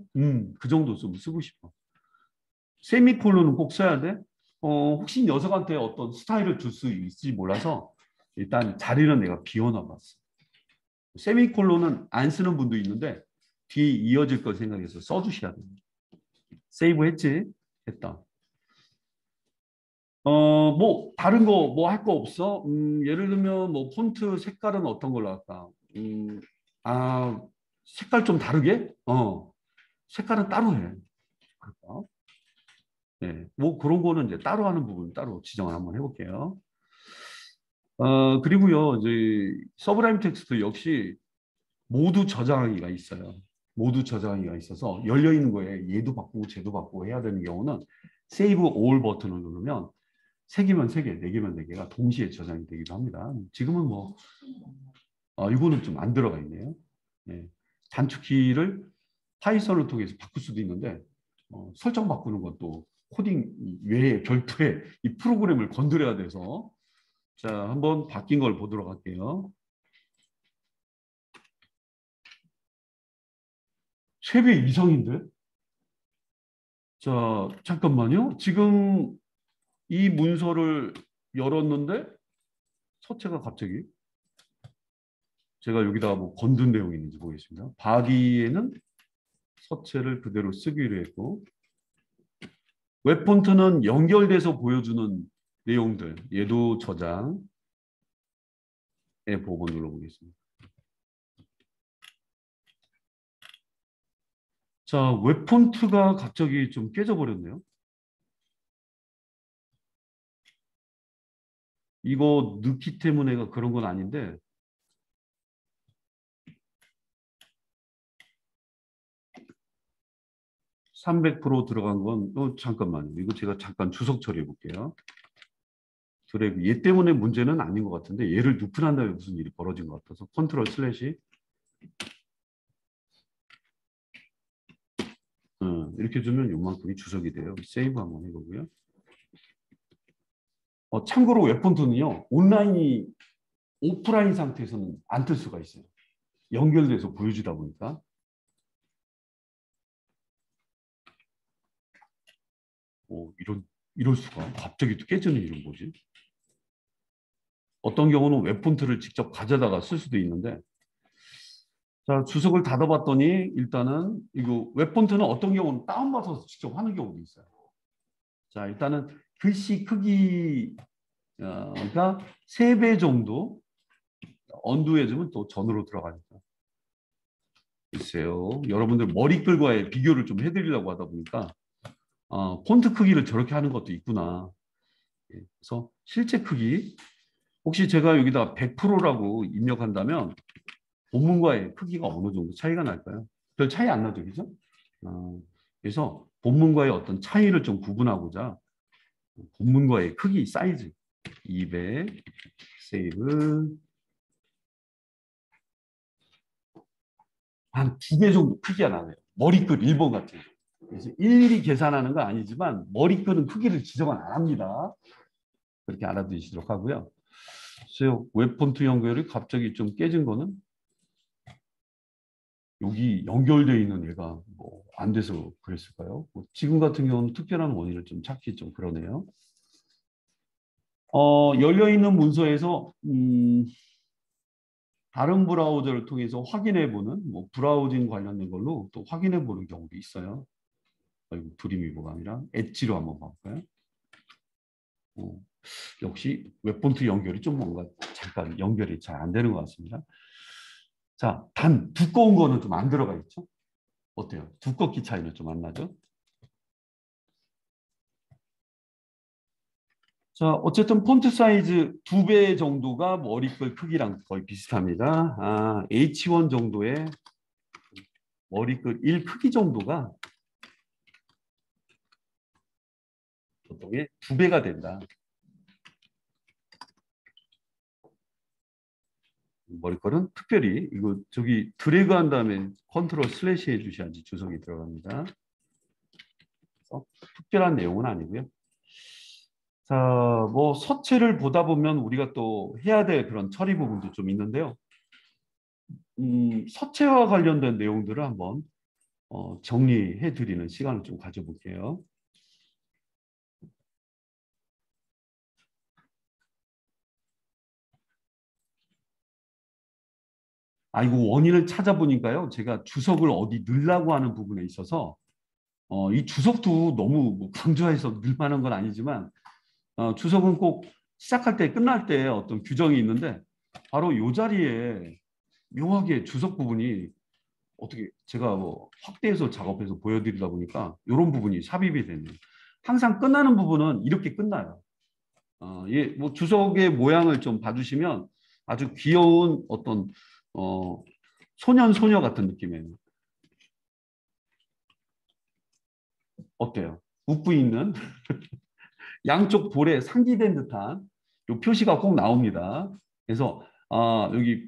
그 정도 쓰고 싶어. 세미콜론은 꼭 써야 돼? 혹시 녀석한테 어떤 스타일을 줄 수 있을지 몰라서 일단 자리는 내가 비워놔봤어. 세미콜론은 안 쓰는 분도 있는데 뒤에 이어질 걸 생각해서 써주셔야 됩니다. 세이브 했지? 했다. 뭐 다른 거 뭐 할 거 없어? 예를 들면 뭐 폰트 색깔은 어떤 걸로 할까? 아, 색깔 좀 다르게? 색깔은 따로 해. 그럴까? 네, 뭐 그런 거는 이제 따로 하는 부분 따로 지정을 한번 해볼게요. 그리고요, 이제 서브라임 텍스트 역시 모두 저장하기가 있어요. 모두 저장하기가 있어서 열려 있는 거에 얘도 바꾸고 쟤도 바꾸고 해야 되는 경우는 세이브 올 버튼을 누르면 세 개면 세 개, 네 개면 네 개가 동시에 저장이 되기도 합니다. 지금은 뭐 이거는 좀 안 들어가 있네요. 네. 단축키를 파이썬을 통해서 바꿀 수도 있는데 설정 바꾸는 것도 코딩 외에 별도의 이 프로그램을 건드려야 돼서 자 한번 바뀐 걸 보도록 할게요. 3배 이상인데? 자 잠깐만요. 지금 이 문서를 열었는데 서체가 갑자기 제가 여기다가 뭐 건든 내용이 있는지 보겠습니다. 바디에는 서체를 그대로 쓰기로 했고 웹폰트는 연결돼서 보여주는 내용들 얘도 저장에 보고 눌러보겠습니다. 자 웹폰트가 갑자기 좀 깨져버렸네요. 이거 넣기 때문에가 그런 건 아닌데 300% 들어간 건 잠깐만요. 이거 제가 잠깐 주석 처리해 볼게요. 드래그 얘 때문에 문제는 아닌 것 같은데 얘를 누픈한 다음에 무슨 일이 벌어진 것 같아서 컨트롤 슬래시 이렇게 주면 요만큼이 주석이 돼요. 세이브 한번 해보고요. 참고로 웹폰트는요. 온라인이 오프라인 상태에서는 안 뜰 수가 있어요. 연결돼서 보여주다 보니까. 이럴 수가. 갑자기 또 깨지는 이런 거지. 어떤 경우는 웹폰트를 직접 가져다가 쓸 수도 있는데 자 주석을 닫아봤더니 일단은 이거 웹폰트는 어떤 경우는 다운받아서 직접 하는 경우도 있어요. 자 일단은 글씨 크기가 3배 정도 언두해주면 또 전으로 들어가니까 글쎄요. 여러분들 머리글과의 비교를 좀 해드리려고 하다 보니까 폰트 크기를 저렇게 하는 것도 있구나. 그래서 실제 크기 혹시 제가 여기다 100%라고 입력한다면 본문과의 크기가 어느 정도 차이가 날까요? 별 차이 안 나죠, 그죠? 그래서 본문과의 어떤 차이를 좀 구분하고자 본문과의 크기, 사이즈 200 세이브 한 2개 정도 크기가 나네요. 머리끝 1번 같은 거. 그래서 일일이 계산하는 건 아니지만 머리끈은 크기를 지정을 안 합니다. 그렇게 알아두시도록 하고요. 그래서 웹폰트 연결이 갑자기 좀 깨진 거는 여기 연결되어 있는 얘가 뭐 안 돼서 그랬을까요? 지금 같은 경우는 특별한 원인을 좀 찾기 좀 그러네요. 열려있는 문서에서 다른 브라우저를 통해서 확인해보는 뭐 브라우징 관련된 걸로 또 확인해보는 경우도 있어요. 드림위버가 아니라 엣지로 한번 봐볼까요? 역시 웹폰트 연결이 좀 뭔가 잠깐 연결이 잘 안 되는 것 같습니다. 자, 단 두꺼운 거는 좀 안 들어가 있죠? 어때요? 두껍기 차이는 좀 안 나죠? 자, 어쨌든 폰트 사이즈 2배 정도가 머리글 크기랑 거의 비슷합니다. H1 정도의 머리글 1 크기 정도가 보통의 2배가 된다. 머리글은 특별히 이거 저기 드래그 한 다음에 컨트롤 슬래시 해주셔야지 주석이 들어갑니다. 특별한 내용은 아니고요. 자, 뭐 서체를 보다 보면 우리가 또 해야 될 그런 처리 부분도 좀 있는데요. 서체와 관련된 내용들을 한번 정리해 드리는 시간을 좀 가져볼게요. 이거 원인을 찾아보니까요. 제가 주석을 어디 넣으려고 하는 부분에 있어서 이 주석도 너무 뭐 강조해서 넣을 만한 건 아니지만 주석은 꼭 시작할 때 끝날 때 어떤 규정이 있는데 바로 이 자리에 묘하게 주석 부분이 어떻게 제가 뭐 확대해서 작업해서 보여드리다 보니까 이런 부분이 삽입이 되네요. 항상 끝나는 부분은 이렇게 끝나요. 예, 뭐 주석의 모양을 좀 봐주시면 아주 귀여운 어떤 소년 소녀 같은 느낌이에요. 어때요? 웃고 있는 양쪽 볼에 상기된 듯한 요 표시가 꼭 나옵니다. 그래서 여기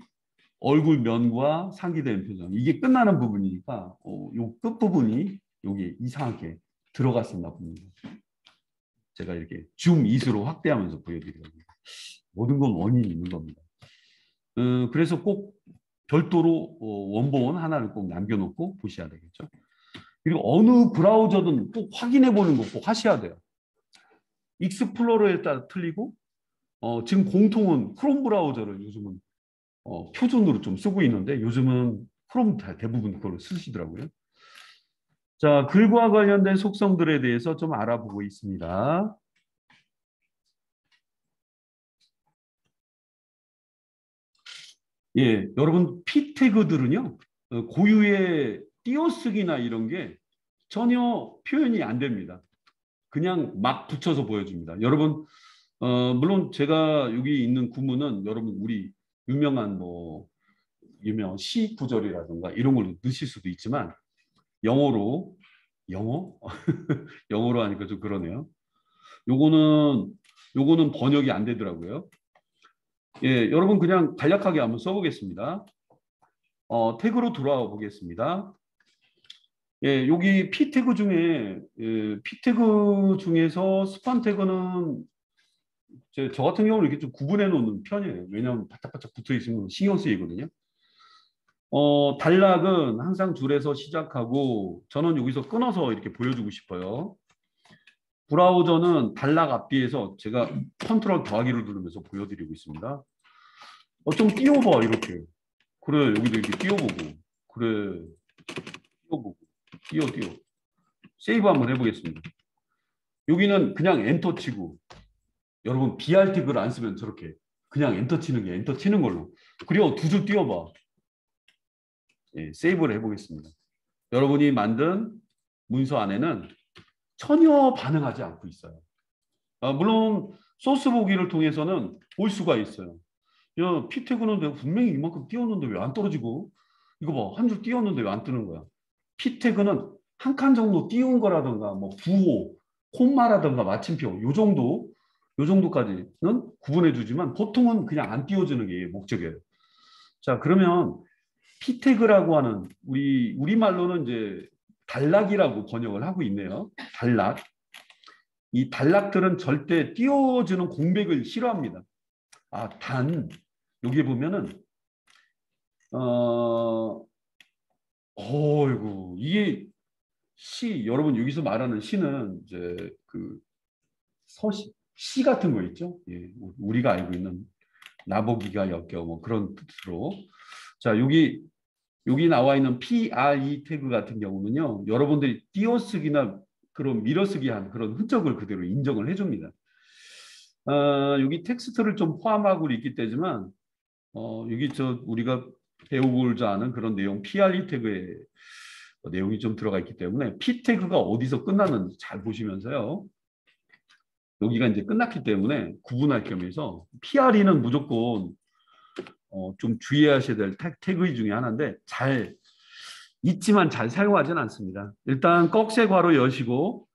얼굴 면과 상기된 표정 이게 끝나는 부분이니까 요 끝부분이 여기 이상하게 들어갔었나 봅니다. 제가 이렇게 줌 2수로 확대하면서 보여드리거든요. 모든 건 원인이 있는 겁니다. 그래서 꼭 별도로 원본 하나를 꼭 남겨놓고 보셔야 되겠죠. 그리고 어느 브라우저든 꼭 확인해 보는 거 꼭 하셔야 돼요. 익스플로러에 따라 틀리고 지금 공통은 크롬 브라우저를 요즘은 표준으로 좀 쓰고 있는데 요즘은 크롬 대부분 그걸 쓰시더라고요. 자, 글과 관련된 속성들에 대해서 좀 알아보고 있습니다. 예, 여러분 p 태그들은요 고유의 띄어쓰기나 이런 게 전혀 표현이 안 됩니다. 그냥 막 붙여서 보여줍니다. 여러분 물론 제가 여기 있는 구문은 여러분 우리 유명한 유명한 시 구절이라든가 이런 걸로 넣으실 수도 있지만 영어로 영어 영어로 하니까 좀 그러네요. 요거는 번역이 안 되더라고요. 예, 여러분 그냥 간략하게 한번 써보겠습니다. 태그로 돌아와 보겠습니다. 예, 여기 P 태그 중에 P 태그 중에서 스판 태그는 저 같은 경우는 이렇게 좀 구분해 놓는 편이에요. 왜냐하면 바짝바짝 붙어 있으면 신경 쓰이거든요. 단락은 항상 줄에서 시작하고 저는 여기서 끊어서 이렇게 보여주고 싶어요. 브라우저는 단락 앞뒤에서 제가 컨트롤 더하기를 누르면서 보여드리고 있습니다. 좀 띄워봐 이렇게. 그래 여기도 이렇게 띄워보고 그래 띄워보고 띄워 세이브 한번 해보겠습니다. 여기는 그냥 엔터 치고 여러분 BRT 글 안 쓰면 저렇게 그냥 엔터 치는 게 엔터 치는 걸로 그리고 두 줄 띄워봐. 예, 세이브를 해보겠습니다. 여러분이 만든 문서 안에는 전혀 반응하지 않고 있어요. 물론 소스 보기를 통해서는 볼 수가 있어요. 야, P 태그는 내가 분명히 이만큼 띄웠는데 왜 안 떨어지고 이거 봐, 한 줄 띄웠는데 왜 안 뜨는 거야. P 태그는 한 칸 정도 띄운 거라든가 뭐 부호, 콤마라든가 마침표 요 정도까지는 구분해 주지만 보통은 그냥 안 띄워주는 게 목적이에요. 자, 그러면 P 태그라고 하는 우리말로는 이제 단락이라고 번역을 하고 있네요. 단락. 이 단락들은 절대 띄워주는 공백을 싫어합니다. 여기 보면은 어이구 이게 여러분 여기서 말하는 시는 이제 그 서시 시 같은 거 있죠? 예, 우리가 알고 있는 나보기가 역겨 뭐 그런 뜻으로 자 여기 나와 있는 PRE 태그 같은 경우는요 여러분들이 띄어쓰기나 그런 밀어쓰기 한 그런 흔적을 그대로 인정을 해줍니다. 여기 텍스트를 좀 포함하고 있기 때지만 여기 우리가 배우고자 하는 그런 내용 PRE 태그에 내용이 좀 들어가 있기 때문에 P 태그가 어디서 끝나는지 잘 보시면서요. 여기가 이제 끝났기 때문에 구분할 겸해서 PRE는 무조건 좀 주의하셔야 될 태그 중에 하나인데 잘 있지만 잘 사용하지는 않습니다. 일단 꺽쇠 괄호 여시고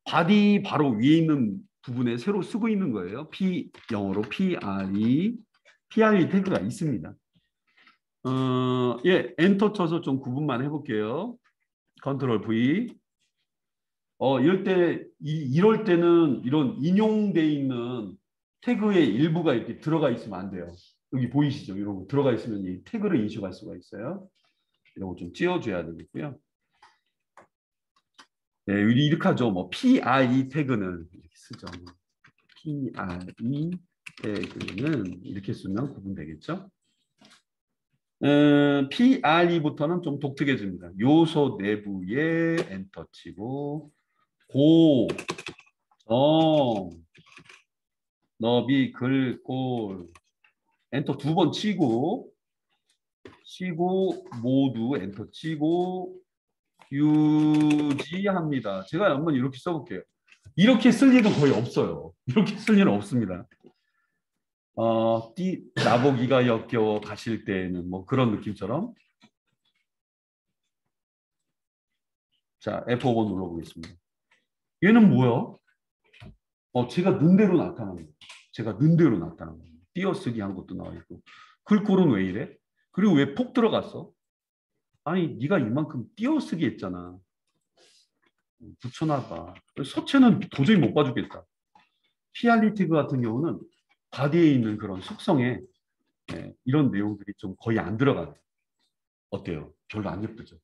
바디 바로 위에 있는 부분에 새로 쓰고 있는 거예요. 영어로 PRE 태그가 있습니다. 예, 엔터 쳐서 좀 구분만 해볼게요. 컨트롤 V. 이럴 때는 이런 인용돼 있는 태그의 일부가 이렇게 들어가 있으면 안 돼요. 여기 보이시죠? 이런 거 들어가 있으면 이 태그를 인식할 수가 있어요. 이런 거 좀 찌워줘야 되겠고요. 네, 이렇게 하죠. 뭐 PRE 태그는 이렇게 쓰죠. PRE 태그는 이렇게 쓰면 구분되겠죠. PRE부터는 좀 독특해집니다. 요소 내부에 엔터 치고 고, 정, 너비, 글, 골. 엔터 2번 치고 모두 엔터 치고 유지합니다. 제가 한번 이렇게 써볼게요. 이렇게 쓸 일은 거의 없어요. 이렇게 쓸 일은 없습니다. 나보기가 역겨워 가실 때에는 뭐 그런 느낌처럼. 자, F5번 눌러보겠습니다. 얘는 뭐야? 제가 는 대로 나타나는 거예요. 제가 는 대로 나타나는 거예요. 띄어쓰기 한 것도 나와 있고. 글꼴은 왜 이래? 그리고 왜 폭 들어갔어? 아니, 네가 이만큼 띄어쓰기 했잖아. 붙여놔봐. 서체는 도저히 못 봐주겠다. 피알리티그 같은 경우는 바디에 있는 그런 속성에 이런 내용들이 좀 거의 안 들어가요. 어때요? 별로 안 예쁘죠?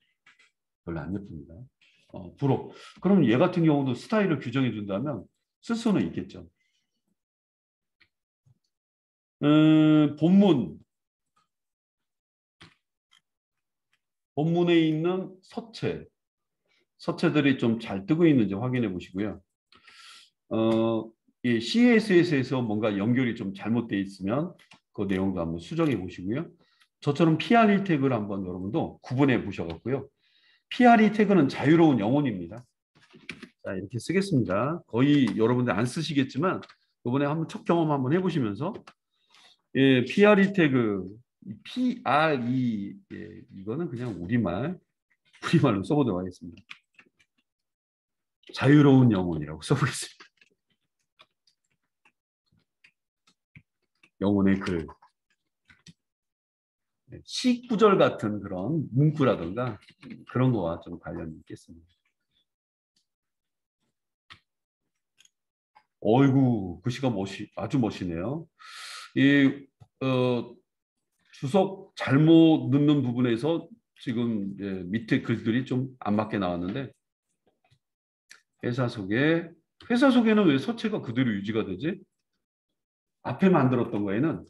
별로 안 예쁩니다. 부록. 그럼 얘 같은 경우도 스타일을 규정해 준다면 쓸 수는 있겠죠. 본문. 본문에 있는 서체. 서체들이 좀 잘 뜨고 있는지 확인해 보시고요. 이 CSS에서 뭔가 연결이 좀 잘못되어 있으면 그 내용도 한번 수정해 보시고요. 저처럼 PRE 태그를 한번 여러분도 구분해 보셔갖고요. PRE 태그는 자유로운 영혼입니다. 자, 이렇게 쓰겠습니다. 거의 여러분들 안 쓰시겠지만 이번에 한번 첫 경험 한번 해보시면서 PRE 태그 PRE 이거는 그냥 우리말로 써보도록 하겠습니다. 자유로운 영혼이라고 써보겠습니다. 영혼의 글. 시구절 같은 그런 문구라든가 그런 거와 좀 관련이 있겠습니다. 어이구, 글씨가 아주 멋이네요. 이 주석 잘못 넣는 부분에서 지금 밑에 글들이 좀 안 맞게 나왔는데 회사 소개는 왜 서체가 그대로 유지가 되지? 앞에 만들었던 거에는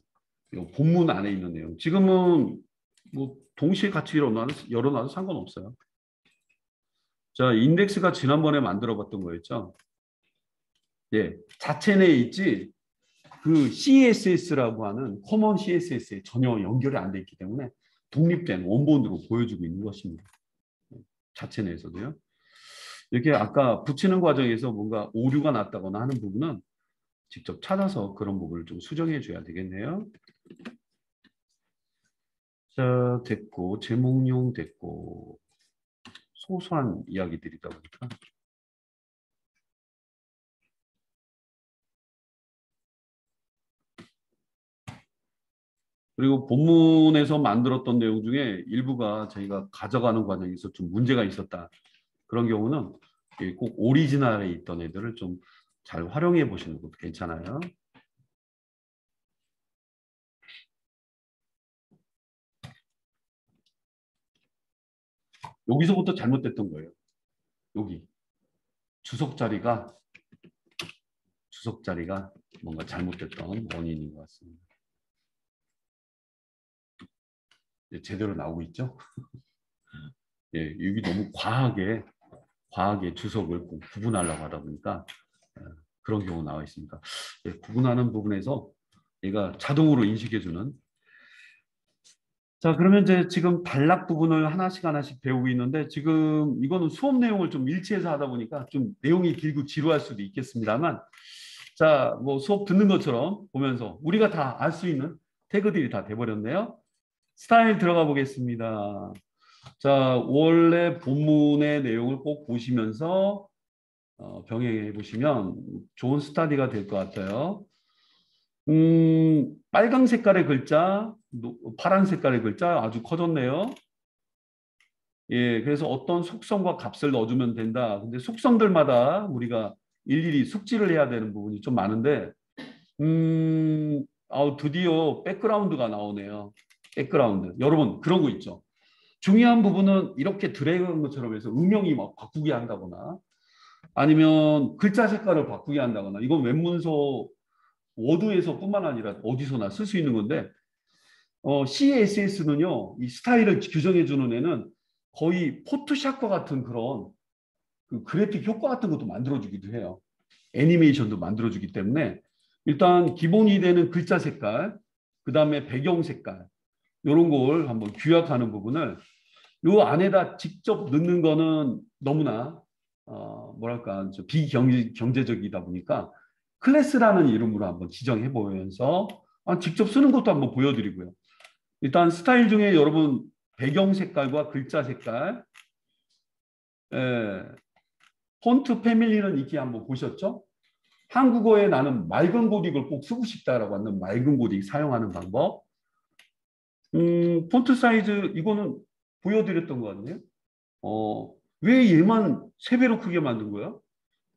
본문 안에 있는 내용. 지금은 뭐 동시에 같이 열어놔도 상관없어요. 자, 인덱스가 지난번에 만들어봤던 거였죠. 예, 자체 내에 있지 그 CSS라고 하는 커먼 CSS에 전혀 연결이 안 돼 있기 때문에 독립된 원본으로 보여주고 있는 것입니다. 자체 내에서도요. 이렇게 아까 붙이는 과정에서 뭔가 오류가 났다거나 하는 부분은 직접 찾아서 그런 부분을 좀 수정해 줘야 되겠네요. 자, 됐고 제목용 됐고 소소한 이야기들이다 보니까 그리고 본문에서 만들었던 내용 중에 일부가 저희가 가져가는 과정에서 좀 문제가 있었다. 그런 경우는 꼭 오리지널에 있던 애들을 좀 잘 활용해 보시는 것도 괜찮아요. 여기서부터 잘못됐던 거예요. 여기 주석 자리가 뭔가 잘못됐던 원인인 것 같습니다. 제대로 나오고 있죠? 예, 여기 너무 과하게 주석을 구분하려고 하다 보니까 그런 경우 나와 있습니다. 예, 구분하는 부분에서 얘가 자동으로 인식해주는. 자, 그러면 이제 지금 단락 부분을 하나씩 배우고 있는데 지금 이거는 수업 내용을 좀 일치해서 하다 보니까 좀 내용이 길고 지루할 수도 있겠습니다만 자, 뭐 수업 듣는 것처럼 보면서 우리가 다 알 수 있는 태그들이 다 돼버렸네요. 스타일 들어가 보겠습니다. 자, 원래 본문의 내용을 꼭 보시면서 병행해 보시면 좋은 스타디가 될 것 같아요. 빨강 색깔의 글자, 파란 색깔의 글자 아주 커졌네요. 예, 그래서 어떤 속성과 값을 넣어주면 된다. 근데 속성들마다 우리가 일일이 숙지를 해야 되는 부분이 좀 많은데, 드디어 백그라운드가 나오네요. 백그라운드. 여러분, 그런 거 있죠. 중요한 부분은 이렇게 드래그한 것처럼 해서 음영이 막 바꾸게 한다거나 아니면 글자 색깔을 바꾸게 한다거나 이건 웹문서 워드에서 뿐만 아니라 어디서나 쓸 수 있는 건데 CSS는요. 이 스타일을 규정해 주는 애는 거의 포토샵과 같은 그런 그 그래픽 효과 같은 것도 만들어주기도 해요. 애니메이션도 만들어주기 때문에 일단 기본이 되는 글자 색깔, 그 다음에 배경 색깔, 이런 걸 한번 규약하는 부분을 요 안에다 직접 넣는 거는 너무나 뭐랄까 비경제적이다 보니까 클래스라는 이름으로 한번 지정해 보면서 직접 쓰는 것도 한번 보여드리고요. 일단 스타일 중에 여러분 배경 색깔과 글자 색깔, 폰트 패밀리는 이렇게 한번 보셨죠? 한국어에 나는 맑은 고딕을 꼭 쓰고 싶다라고 하는 맑은 고딕 사용하는 방법. 폰트 사이즈 이거는 보여드렸던 거 같네요. 왜 얘만 3배로 크게 만든 거야?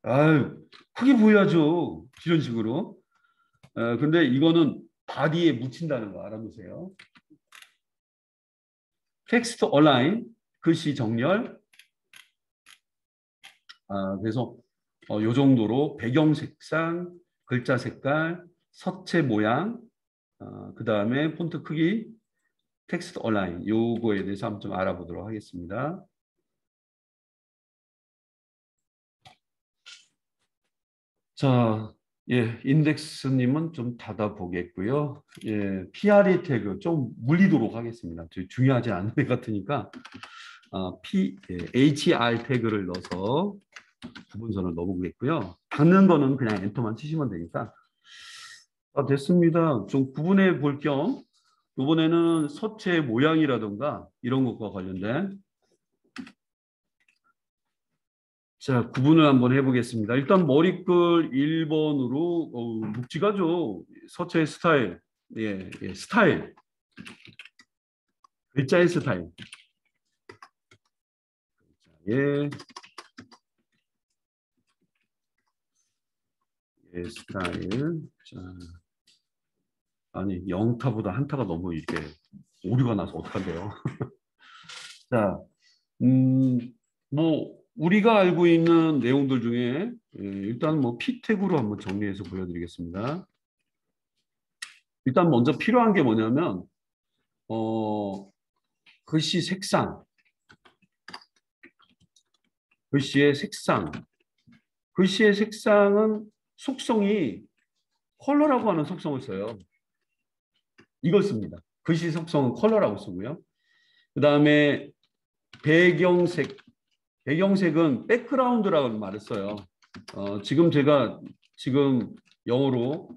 아유, 크게 보여야죠. 이런 식으로. 근데 이거는 바디에 묻힌다는 거 알아두세요. 텍스트 얼라인, 글씨 정렬. 그래서 요 정도로 배경 색상, 글자 색깔, 서체 모양, 그 다음에 폰트 크기, 텍스트 얼라인 요거에 대해서 한번 좀 알아보도록 하겠습니다. 자, 예, 인덱스님은 좀 닫아보겠고요. 예, PRE 태그 좀 물리도록 하겠습니다. 중요하지 않은 애 같으니까 HR 태그를 넣어서 구분선을 넣어보겠고요. 닫는 거는 그냥 엔터만 치시면 되니까. 됐습니다. 좀 구분해 볼 겸 이번에는 서체 모양이라든가 이런 것과 관련된 자, 구분을 한번 해보겠습니다. 일단 머리글 1번으로 묵직하죠. 서체 스타일. 예, 예, 스타일. 글자의 스타일. 예, 예, 스타일. 자, 아니, 0타보다 한타가 너무 이렇게 오류가 나서 어떡한데요. 자, 뭐 우리가 알고 있는 내용들 중에 일단 뭐 P택으로 한번 정리해서 보여드리겠습니다. 일단 먼저 필요한 게 뭐냐면 글씨 색상, 글씨의 색상, 글씨의 색상은 속성이 컬러라고 하는 속성을 써요. 이걸 씁니다. 글씨 속성은 컬러라고 쓰고요. 그 다음에 배경색, 배경색은 백그라운드라고 말을 써요. 지금 제가 영어로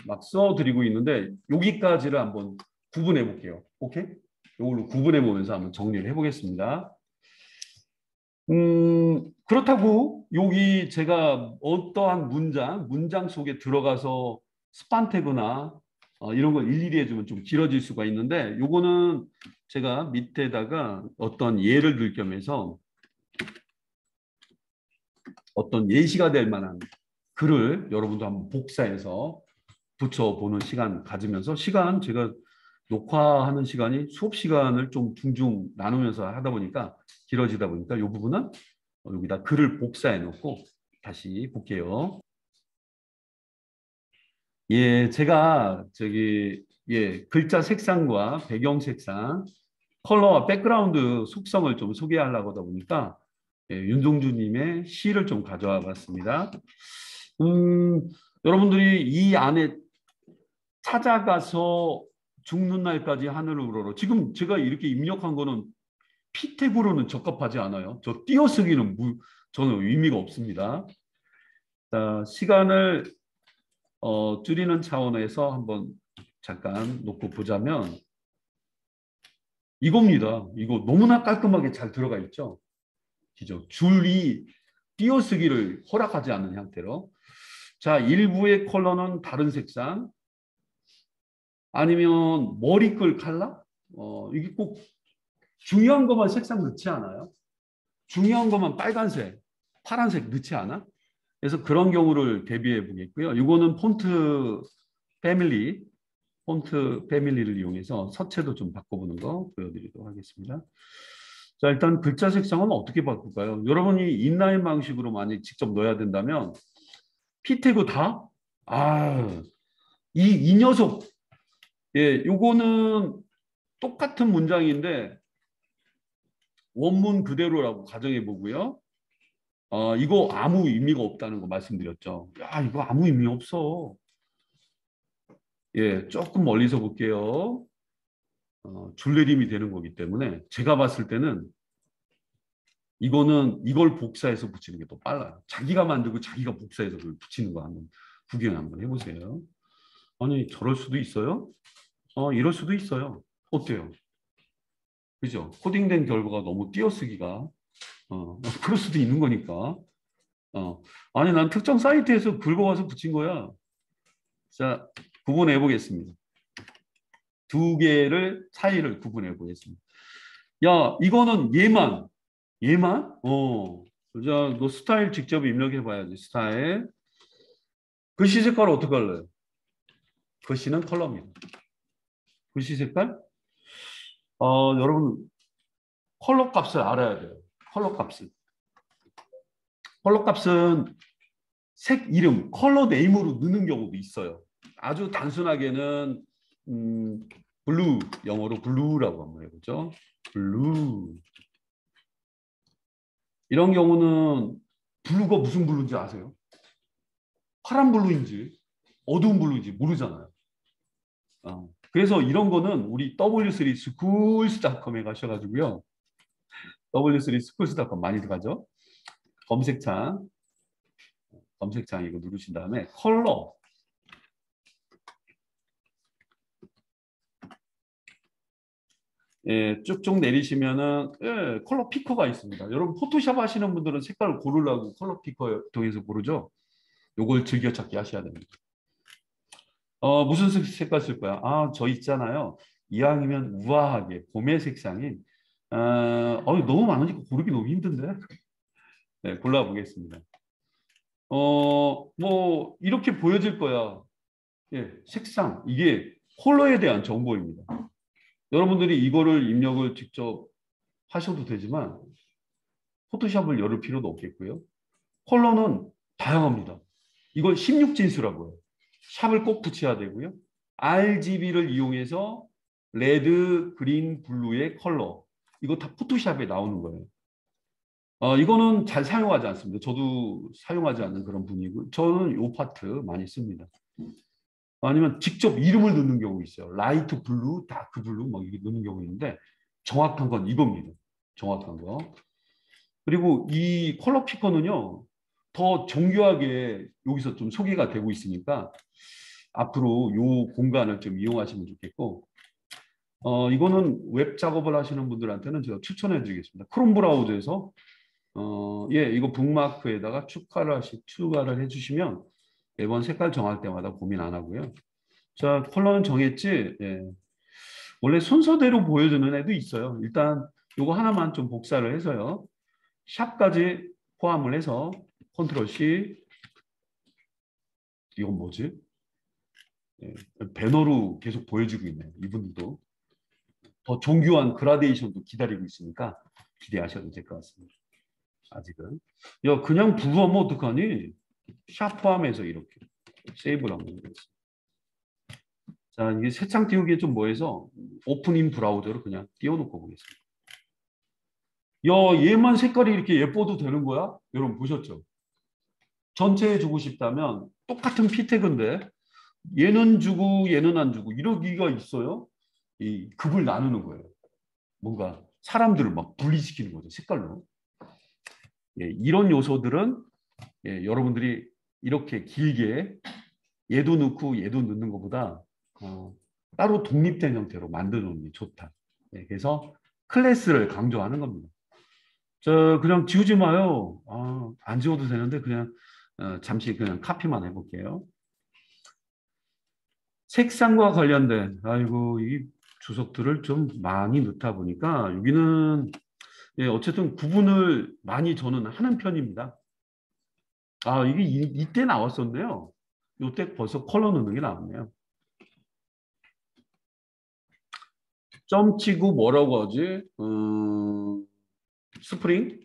막 써드리고 있는데 여기까지를 한번 구분해 볼게요. 오케이? 이걸로 구분해 보면서 한번 정리를 해보겠습니다. 그렇다고 여기 제가 어떠한 문장 속에 들어가서 스판 태그나 이런 걸 일일이 해주면 좀 길어질 수가 있는데 요거는 제가 밑에다가 어떤 예를 들 겸해서 어떤 예시가 될 만한 글을 여러분도 한번 복사해서 붙여보는 시간 가지면서 제가 녹화하는 시간이 수업 시간을 좀 둥둥 나누면서 하다 보니까 길어지다 보니까 이 부분은 여기다 글을 복사해 놓고 다시 볼게요. 예, 제가 글자 색상과 배경 색상, 컬러와 백그라운드 속성을 좀 소개하려고 하다 보니까 윤종주님의 시를 좀 가져와 봤습니다. 여러분들이 이 안에 찾아가서 죽는 날까지 하늘을 우러러. 지금 제가 이렇게 입력한 거는 피택으로는 적합하지 않아요. 저 띄어쓰기는 저는 의미가 없습니다. 자, 시간을 줄이는 차원에서 한번 잠깐 놓고 보자면 이겁니다. 이거 너무나 깔끔하게 잘 들어가 있죠. 그죠? 줄이 띄어쓰기를 허락하지 않는 형태로. 자, 일부의 컬러는 다른 색상. 아니면 머리글 컬러? 이게 꼭 중요한 것만 색상 넣지 않아요? 중요한 것만 빨간색, 파란색 넣지 않아? 그래서 그런 경우를 대비해 보겠고요. 이거는 폰트 패밀리를 이용해서 서체도 좀 바꿔보는 거 보여드리도록 하겠습니다. 자, 일단 글자 색상은 어떻게 바꿀까요? 여러분이 인라인 방식으로 만약 직접 넣어야 된다면 피태그 다? 이 녀석. 예, 요거는 똑같은 문장인데 원문 그대로라고 가정해 보고요. 이거 아무 의미가 없다는 거 말씀드렸죠. 야, 이거 아무 의미 없어. 예, 조금 멀리서 볼게요. 줄내림이 되는 거기 때문에 제가 봤을 때는 이거는 이걸 복사해서 붙이는 게 더 빨라요. 자기가 만들고 자기가 복사해서 그걸 붙이는 거 한번 구경 한번 해보세요. 아니, 저럴 수도 있어요? 이럴 수도 있어요. 어때요? 그죠? 코딩된 결과가 너무 띄어쓰기가 그럴 수도 있는 거니까. 어, 아니, 난 특정 사이트에서 긁어와서 붙인 거야. 자, 구분해 보겠습니다. 두 개를 차이를 구분해 보겠습니다. 야, 이거는 얘만? 자, 너 스타일 직접 입력해 봐야지. 스타일. 글씨 색깔 어떻게 할래요? 글씨는 컬러입니다. 글씨 색깔? 여러분, 컬러 값을 알아야 돼요. 컬러 값을. 컬러 값은 색 이름, 컬러 네임으로 넣는 경우도 있어요. 아주 단순하게는 블루, 영어로 블루라고 한번 해보죠. 블루. 이런 경우는 블루가 무슨 블루인지 아세요? 파란 블루인지 어두운 블루인지 모르잖아요. 그래서 이런 거는 우리 w3schools.com에 가셔가지고요. w3schools.com 많이 들어가죠. 검색창, 검색창 이거 누르신 다음에 컬러. 예, 쭉쭉 내리시면은 예, 컬러 피커가 있습니다. 여러분 포토샵 하시는 분들은 색깔을 고르려고 컬러 피커 통해서 고르죠. 요걸 즐겨찾기 하셔야 됩니다. 무슨 색깔 쓸 거야? 저 있잖아요. 이왕이면 우아하게 봄의 색상인 너무 많으니까 고르기 너무 힘든데. 네, 골라보겠습니다. 뭐 이렇게 보여질 거야. 예, 색상 이게 컬러에 대한 정보입니다. 여러분들이 이거를 입력을 직접 하셔도 되지만 포토샵을 열을 필요도 없겠고요. 컬러는 다양합니다. 이걸 16진수라고 해요. 샵을 꼭 붙여야 되고요. RGB를 이용해서 레드, 그린, 블루의 컬러. 이거 다 포토샵에 나오는 거예요. 이거는 잘 사용하지 않습니다. 저도 사용하지 않는 그런 분이고 저는 이 파트 많이 씁니다. 아니면 직접 이름을 넣는 경우 있어요. 라이트 블루, 다크 블루 막 이렇게 넣는 경우 있는데 정확한 건 이겁니다. 정확한 거. 그리고 이 컬러 피커는요. 더 정교하게 여기서 좀 소개가 되고 있으니까 앞으로 이 공간을 좀 이용하시면 좋겠고 이거는 웹 작업을 하시는 분들한테는 제가 추천해 드리겠습니다. 크롬 브라우저에서 예, 이거 북마크에다가 추가를 해주시면 매번 색깔 정할 때마다 고민 안 하고요. 자, 컬러는 정했지? 예. 원래 순서대로 보여주는 애도 있어요. 일단 이거 하나만 좀 복사를 해서요. 샵까지 포함을 해서 컨트롤 C. 이건 뭐지? 예, 배너로 계속 보여주고 있네요. 이분들도 더 정교한 그라데이션도 기다리고 있으니까 기대하셔도 될 것 같습니다. 아직은. 야, 그냥 부부하면 어떡하니? 샵 포함해서 이렇게 세이브를 한번 해보겠습니다. 자, 이게 새 창 띄우기에 좀 뭐해서 오픈인 브라우저로 그냥 띄워놓고 보겠습니다. 야, 얘만 색깔이 이렇게 예뻐도 되는 거야? 여러분 보셨죠? 전체에 주고 싶다면 똑같은 피태그인데 얘는 주고 얘는 안 주고 이러기가 있어요. 이 급을 나누는 거예요. 뭔가 사람들을 막 분리시키는 거죠. 색깔로. 예, 이런 요소들은 예, 여러분들이 이렇게 길게 얘도 넣고 얘도 넣는 것보다 따로 독립된 형태로 만들어 놓는 게 좋다. 예, 그래서 클래스를 강조하는 겁니다. 그냥 지우지 마요. 안 지워도 되는데 그냥 잠시 그냥 카피만 해볼게요. 색상과 관련된 아이고 이 주석들을 좀 많이 넣다 보니까 여기는 예, 어쨌든 구분을 많이 저는 하는 편입니다. 이게 이때 나왔었네요. 이때 벌써 컬러 넣는 게 나왔네요. 점 치고 뭐라고 하지? 스프링?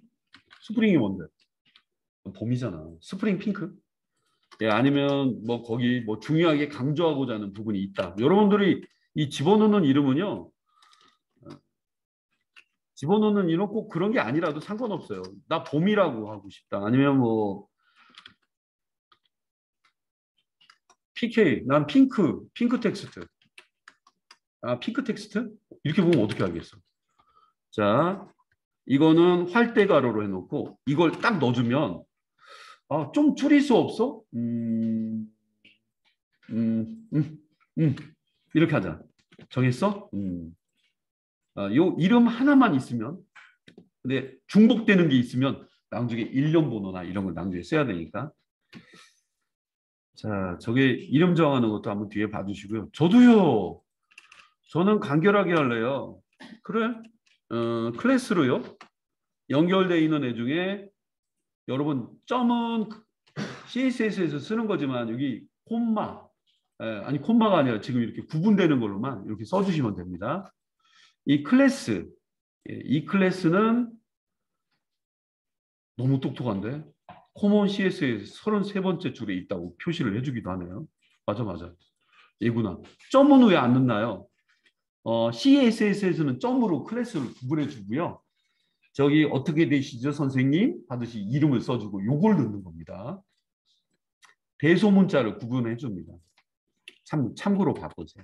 스프링이 뭔데? 봄이잖아. 스프링 핑크? 예, 아니면 뭐 거기 뭐 중요하게 강조하고자 하는 부분이 있다. 여러분들이 이 집어넣는 이름은요. 집어넣는 이름 꼭 그런 게 아니라도 상관없어요. 나 봄이라고 하고 싶다. 아니면 뭐 PK, 난 핑크 텍스트. 아, 핑크 텍스트? 이렇게 보면 어떻게 알겠어? 자, 이거는 활대 가로로 해놓고 이걸 딱 넣어주면 좀 줄일 수 없어? 음, 음, 음. 이렇게 하자. 정했어? 요 이름 하나만 있으면 근데 중복되는 게 있으면 나중에 일련 번호나 이런 걸 나중에 써야 되니까. 자, 저게 이름 정하는 것도 한번 뒤에 봐주시고요. 저도요. 저는 간결하게 할래요. 그래? 클래스로요. 연결되어 있는 애 중에 여러분 점은 CSS에서 쓰는 거지만 여기 콤마 아니 콤마가 아니라 지금 이렇게 구분되는 걸로만 이렇게 써주시면 됩니다. 이 클래스 이 클래스는 너무 똑똑한데 코먼 CS에 33번째 줄에 있다고 표시를 해주기도 하네요. 맞아 맞아. 얘구나. 점은 왜 안 넣나요? CSS에서는 점으로 클래스를 구분해 주고요. 저기 어떻게 되시죠 선생님? 하듯이 이름을 써주고 요걸 넣는 겁니다. 대소문자를 구분해 줍니다. 참고로 바꾸세요.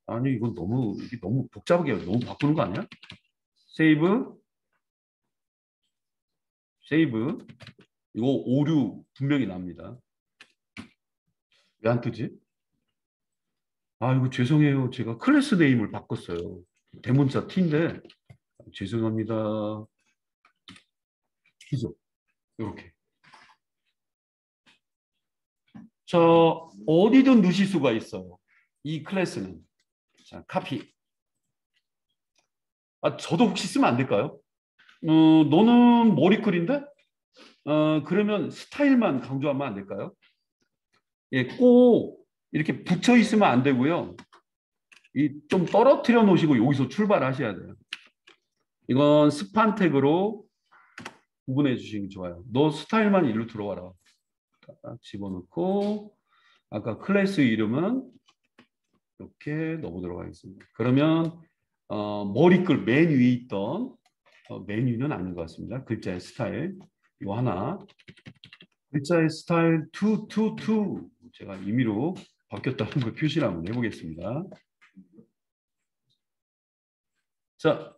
아니 이건 이게 너무 복잡하게 너무 바꾸는 거 아니야? 세이브 이거 오류 분명히 납니다. 왜 안 뜨지? 이거 죄송해요. 제가 클래스 네임을 바꿨어요. 대문자 T인데 죄송합니다. T죠. 이렇게. 어디든 넣으실 수가 있어요. 이 클래스는. 자, 카피. 저도 혹시 쓰면 안 될까요? 너는 머리클인데? 그러면 스타일만 강조하면 안 될까요? 예, 꼭 이렇게 붙여 있으면 안 되고요. 좀 떨어뜨려 놓으시고 여기서 출발하셔야 돼요. 이건 스판 태그로 구분해 주시기 좋아요. 너 스타일만 일로 들어와라. 집어넣고 아까 클래스 이름은 이렇게 넣어보도록 하겠습니다. 그러면 머리글 맨 위에 있던 메뉴는 아닌 것 같습니다. 글자의 스타일 이거 하나 글자의 스타일 222 제가 임의로 바뀌었다는 걸 표시를 한번 해보겠습니다. 자,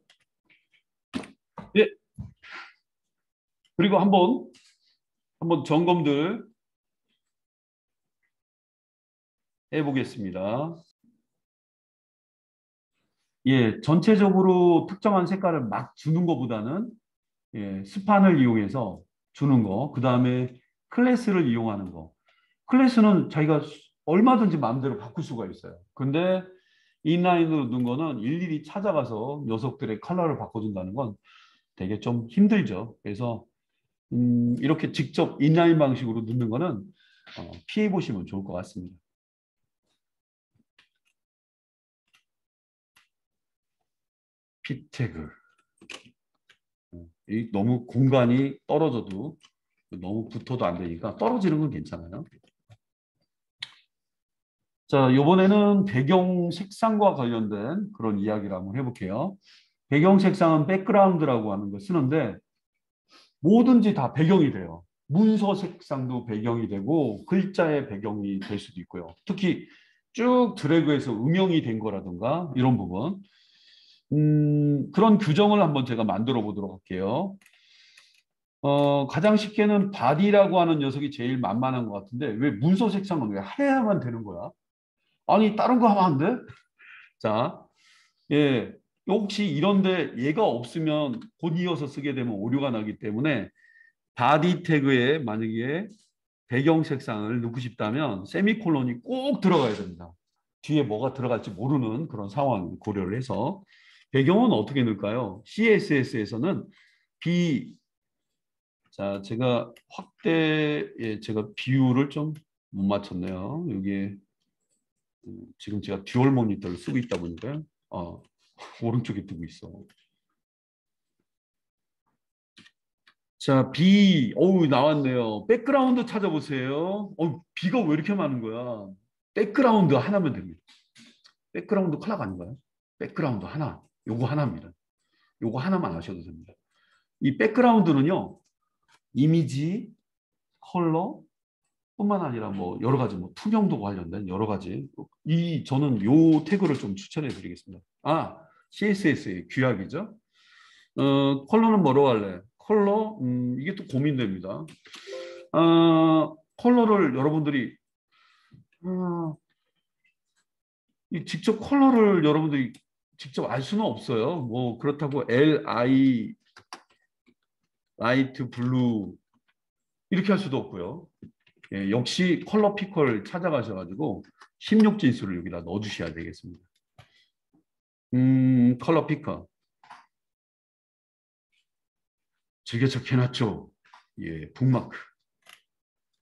예. 그리고 한번 점검들 해보겠습니다. 예, 전체적으로 특정한 색깔을 막 주는 것보다는 스판을 이용해서 주는 거, 그 다음에 클래스를 이용하는 거. 클래스는 자기가 얼마든지 마음대로 바꿀 수가 있어요. 근데 인라인으로 넣은 거는 일일이 찾아가서 녀석들의 컬러를 바꿔준다는 건 되게 좀 힘들죠. 그래서 이렇게 직접 인라인 방식으로 넣는 거는 피해 보시면 좋을 것 같습니다. 피태그. 너무 공간이 떨어져도 너무 붙어도 안 되니까 떨어지는 건 괜찮아요. 자, 이번에는 배경 색상과 관련된 그런 이야기를 한번 해볼게요. 배경 색상은 백그라운드라고 하는 걸 쓰는데 뭐든지 다 배경이 돼요. 문서 색상도 배경이 되고 글자의 배경이 될 수도 있고요. 특히 쭉 드래그해서 음영이 된 거라든가 이런 부분. 그런 규정을 한번 제가 만들어 보도록 할게요. 가장 쉽게는 바디라고 하는 녀석이 제일 만만한 것 같은데 왜 문서 색상은 왜 해야만 되는 거야? 아니 다른 거 하면 안 돼? 자, 예, 혹시 이런데 얘가 없으면 곧 이어서 쓰게 되면 오류가 나기 때문에 바디 태그에 만약에 배경 색상을 넣고 싶다면 세미콜론이 꼭 들어가야 됩니다. 뒤에 뭐가 들어갈지 모르는 그런 상황 고려를 해서 배경은 어떻게 넣을까요? CSS에서는 자, 제가 제가 비율을 좀 못 맞췄네요. 여기에 지금 제가 듀얼 모니터를 쓰고 있다 보니까 오른쪽에 두고 있어. 자, 나왔네요. 백그라운드 찾아보세요. B가 왜 이렇게 많은 거야? 백그라운드 하나면 됩니다. 백그라운드 컬러가 아닌가요? 백그라운드 하나. 요거 하나입니다. 요거 하나만 아셔도 됩니다. 이 백그라운드는요. 이미지, 컬러, 뿐만 아니라 뭐 여러 가지 뭐 투명도 관련된 여러 가지 저는 요 태그를 좀 추천해 드리겠습니다. CSS의 규약이죠. 컬러는 뭐로 할래? 컬러 이게 또 고민됩니다. 컬러를 여러분들이 직접 컬러를 여러분들이 직접 알 수는 없어요. 뭐 그렇다고 LI 라이트 블루 이렇게 할 수도 없고요. 예, 역시 컬러 피컬 찾아가셔가지고 16진수를 여기다 넣어주셔야 되겠습니다. 컬러 피커 즐겨찾기 해놨죠. 예, 북마크.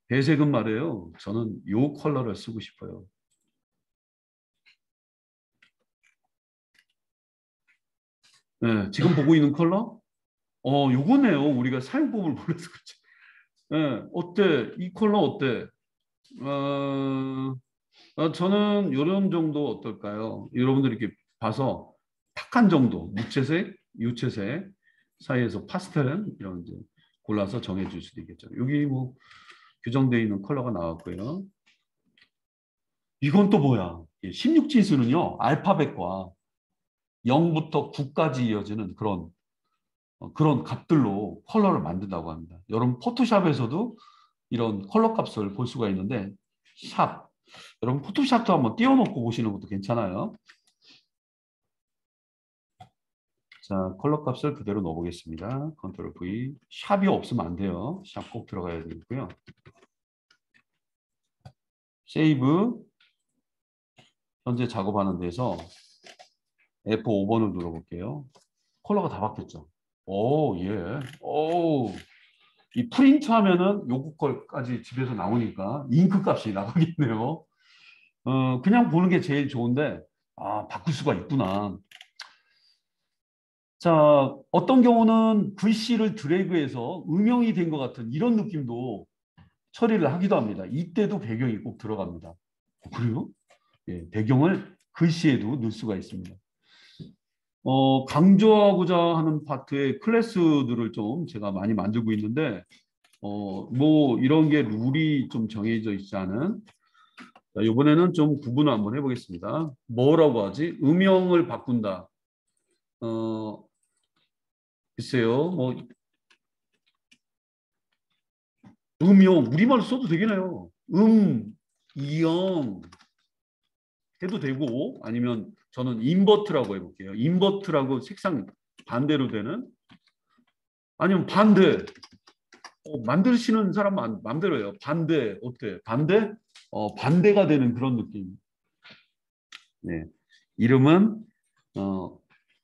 배색은 말이에요. 저는 요 컬러를 쓰고 싶어요. 예, 지금 보고 있는 컬러? 요거네요. 우리가 사용법을 몰라서 그렇지. 예, 어때? 이 컬러 어때? 저는 이런 정도 어떨까요? 여러분들이 이렇게 봐서 탁한 정도, 무채색, 유채색 사이에서 파스텔 이런 이제 골라서 정해줄 수도 있겠죠. 여기 뭐 규정되어 있는 컬러가 나왔고요. 이건 또 뭐야? 16진수는요, 알파벳과 0부터 9까지 이어지는 그런 값들로 컬러를 만든다고 합니다. 여러분 포토샵에서도 이런 컬러 값을 볼 수가 있는데 샵, 여러분 포토샵도 한번 띄워놓고 보시는 것도 괜찮아요. 자, 컬러 값을 그대로 넣어보겠습니다. 컨트롤 V. 샵이 없으면 안 돼요. 샵 꼭 들어가야 되고요. 세이브. 현재 작업하는 데서 F5번을 눌러볼게요. 컬러가 다 바뀌었죠. 오, 예. 오, 이 프린트 하면은 요거 걸까지 집에서 나오니까 잉크 값이 나가겠네요. 그냥 보는 게 제일 좋은데, 바꿀 수가 있구나. 자, 어떤 경우는 글씨를 드래그해서 음영이 된 것 같은 이런 느낌도 처리를 하기도 합니다. 이때도 배경이 꼭 들어갑니다. 그래요? 예, 배경을 글씨에도 넣을 수가 있습니다. 강조하고자 하는 파트의 클래스들을 좀 제가 많이 만들고 있는데, 뭐 이런 게 룰이 좀 정해져 있지 않은, 자, 이번에는 좀 구분을 한번 해보겠습니다. 뭐라고 하지? 음영을 바꾼다. 글쎄요, 뭐 음영 우리말로 써도 되겠네요. 이영 해도 되고 아니면 저는 인버트라고 해볼게요. 인버트라고 색상 반대로 되는 아니면 반대. 만드시는 사람 마음대로예요. 반대 어때? 반대? 반대가 되는 그런 느낌. 네. 이름은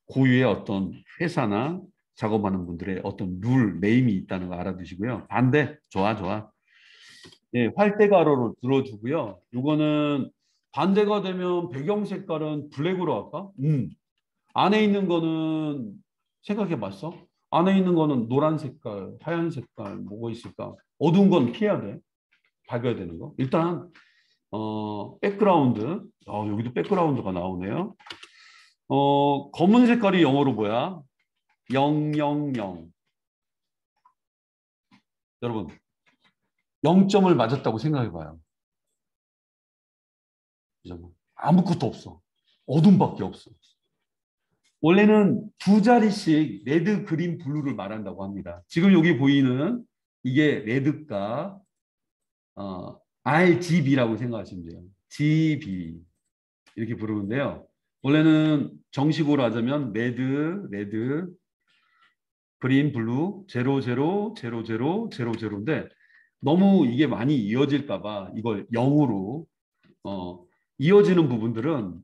고유의 어떤 회사나 작업하는 분들의 어떤 룰, 네임이 있다는 거 알아두시고요. 반대, 좋아, 좋아. 예, 활대 가로로 들어주고요. 이거는 반대가 되면 배경 색깔은 블랙으로 할까? 안에 있는 거는 생각해 봤어? 안에 있는 거는 노란 색깔, 하얀 색깔, 뭐가 있을까? 어두운 건 피해야 돼. 밝아야 되는 거. 일단 백그라운드. 여기도 백그라운드가 나오네요. 검은 색깔이 영어로 뭐야? 000. 여러분, 0점을 맞았다고 생각해 봐요. 아무것도 없어. 어둠밖에 없어. 원래는 두 자리씩 레드, 그린, 블루를 말한다고 합니다. 지금 여기 보이는 이게 레드가 RGB라고 생각하시면 돼요. GB 이렇게 부르는데요. 원래는 정식으로 하자면 레드, 그린, 블루, 000000인데 너무 이게 많이 이어질까 봐 이걸 0으로 이어지는 부분들은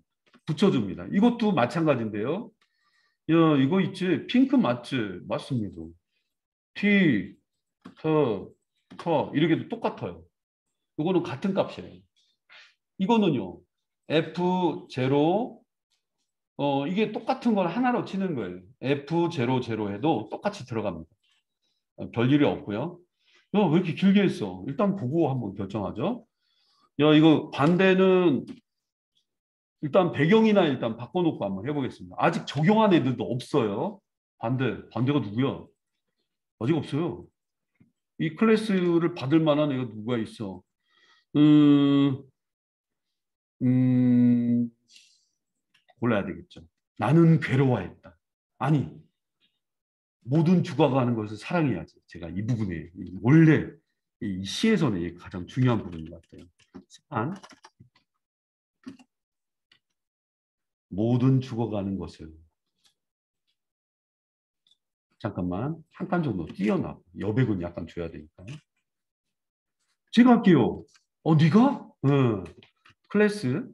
붙여줍니다. 이것도 마찬가지인데요. 야, 이거 있지? 핑크 맞지? 맞습니다. T, 이렇게도 똑같아요. 이거는 같은 값이에요. 이거는요. F0, 이게 똑같은 걸 하나로 치는 거예요. F00 해도 똑같이 들어갑니다. 별일이 없고요. 야, 왜 이렇게 길게 했어? 일단 보고 한번 결정하죠. 야, 이거 반대는 일단 배경이나 일단 바꿔놓고 한번 해보겠습니다. 아직 적용한 애들도 없어요. 반대가 누구야? 아직 없어요. 이 클래스를 받을 만한 애가 누가 있어? 음, 음, 골라야 되겠죠. 나는 괴로워했다. 아니, 모든 죽어가는 것을 사랑해야지. 제가 이 부분에 원래 이 시에서는 이게 가장 중요한 부분인 것 같아요. 한 모든 죽어가는 것을 잠깐만 한 칸 정도 띄어나. 여백은 약간 줘야 되니까. 제가 할게요. 네가? 응. 클래스.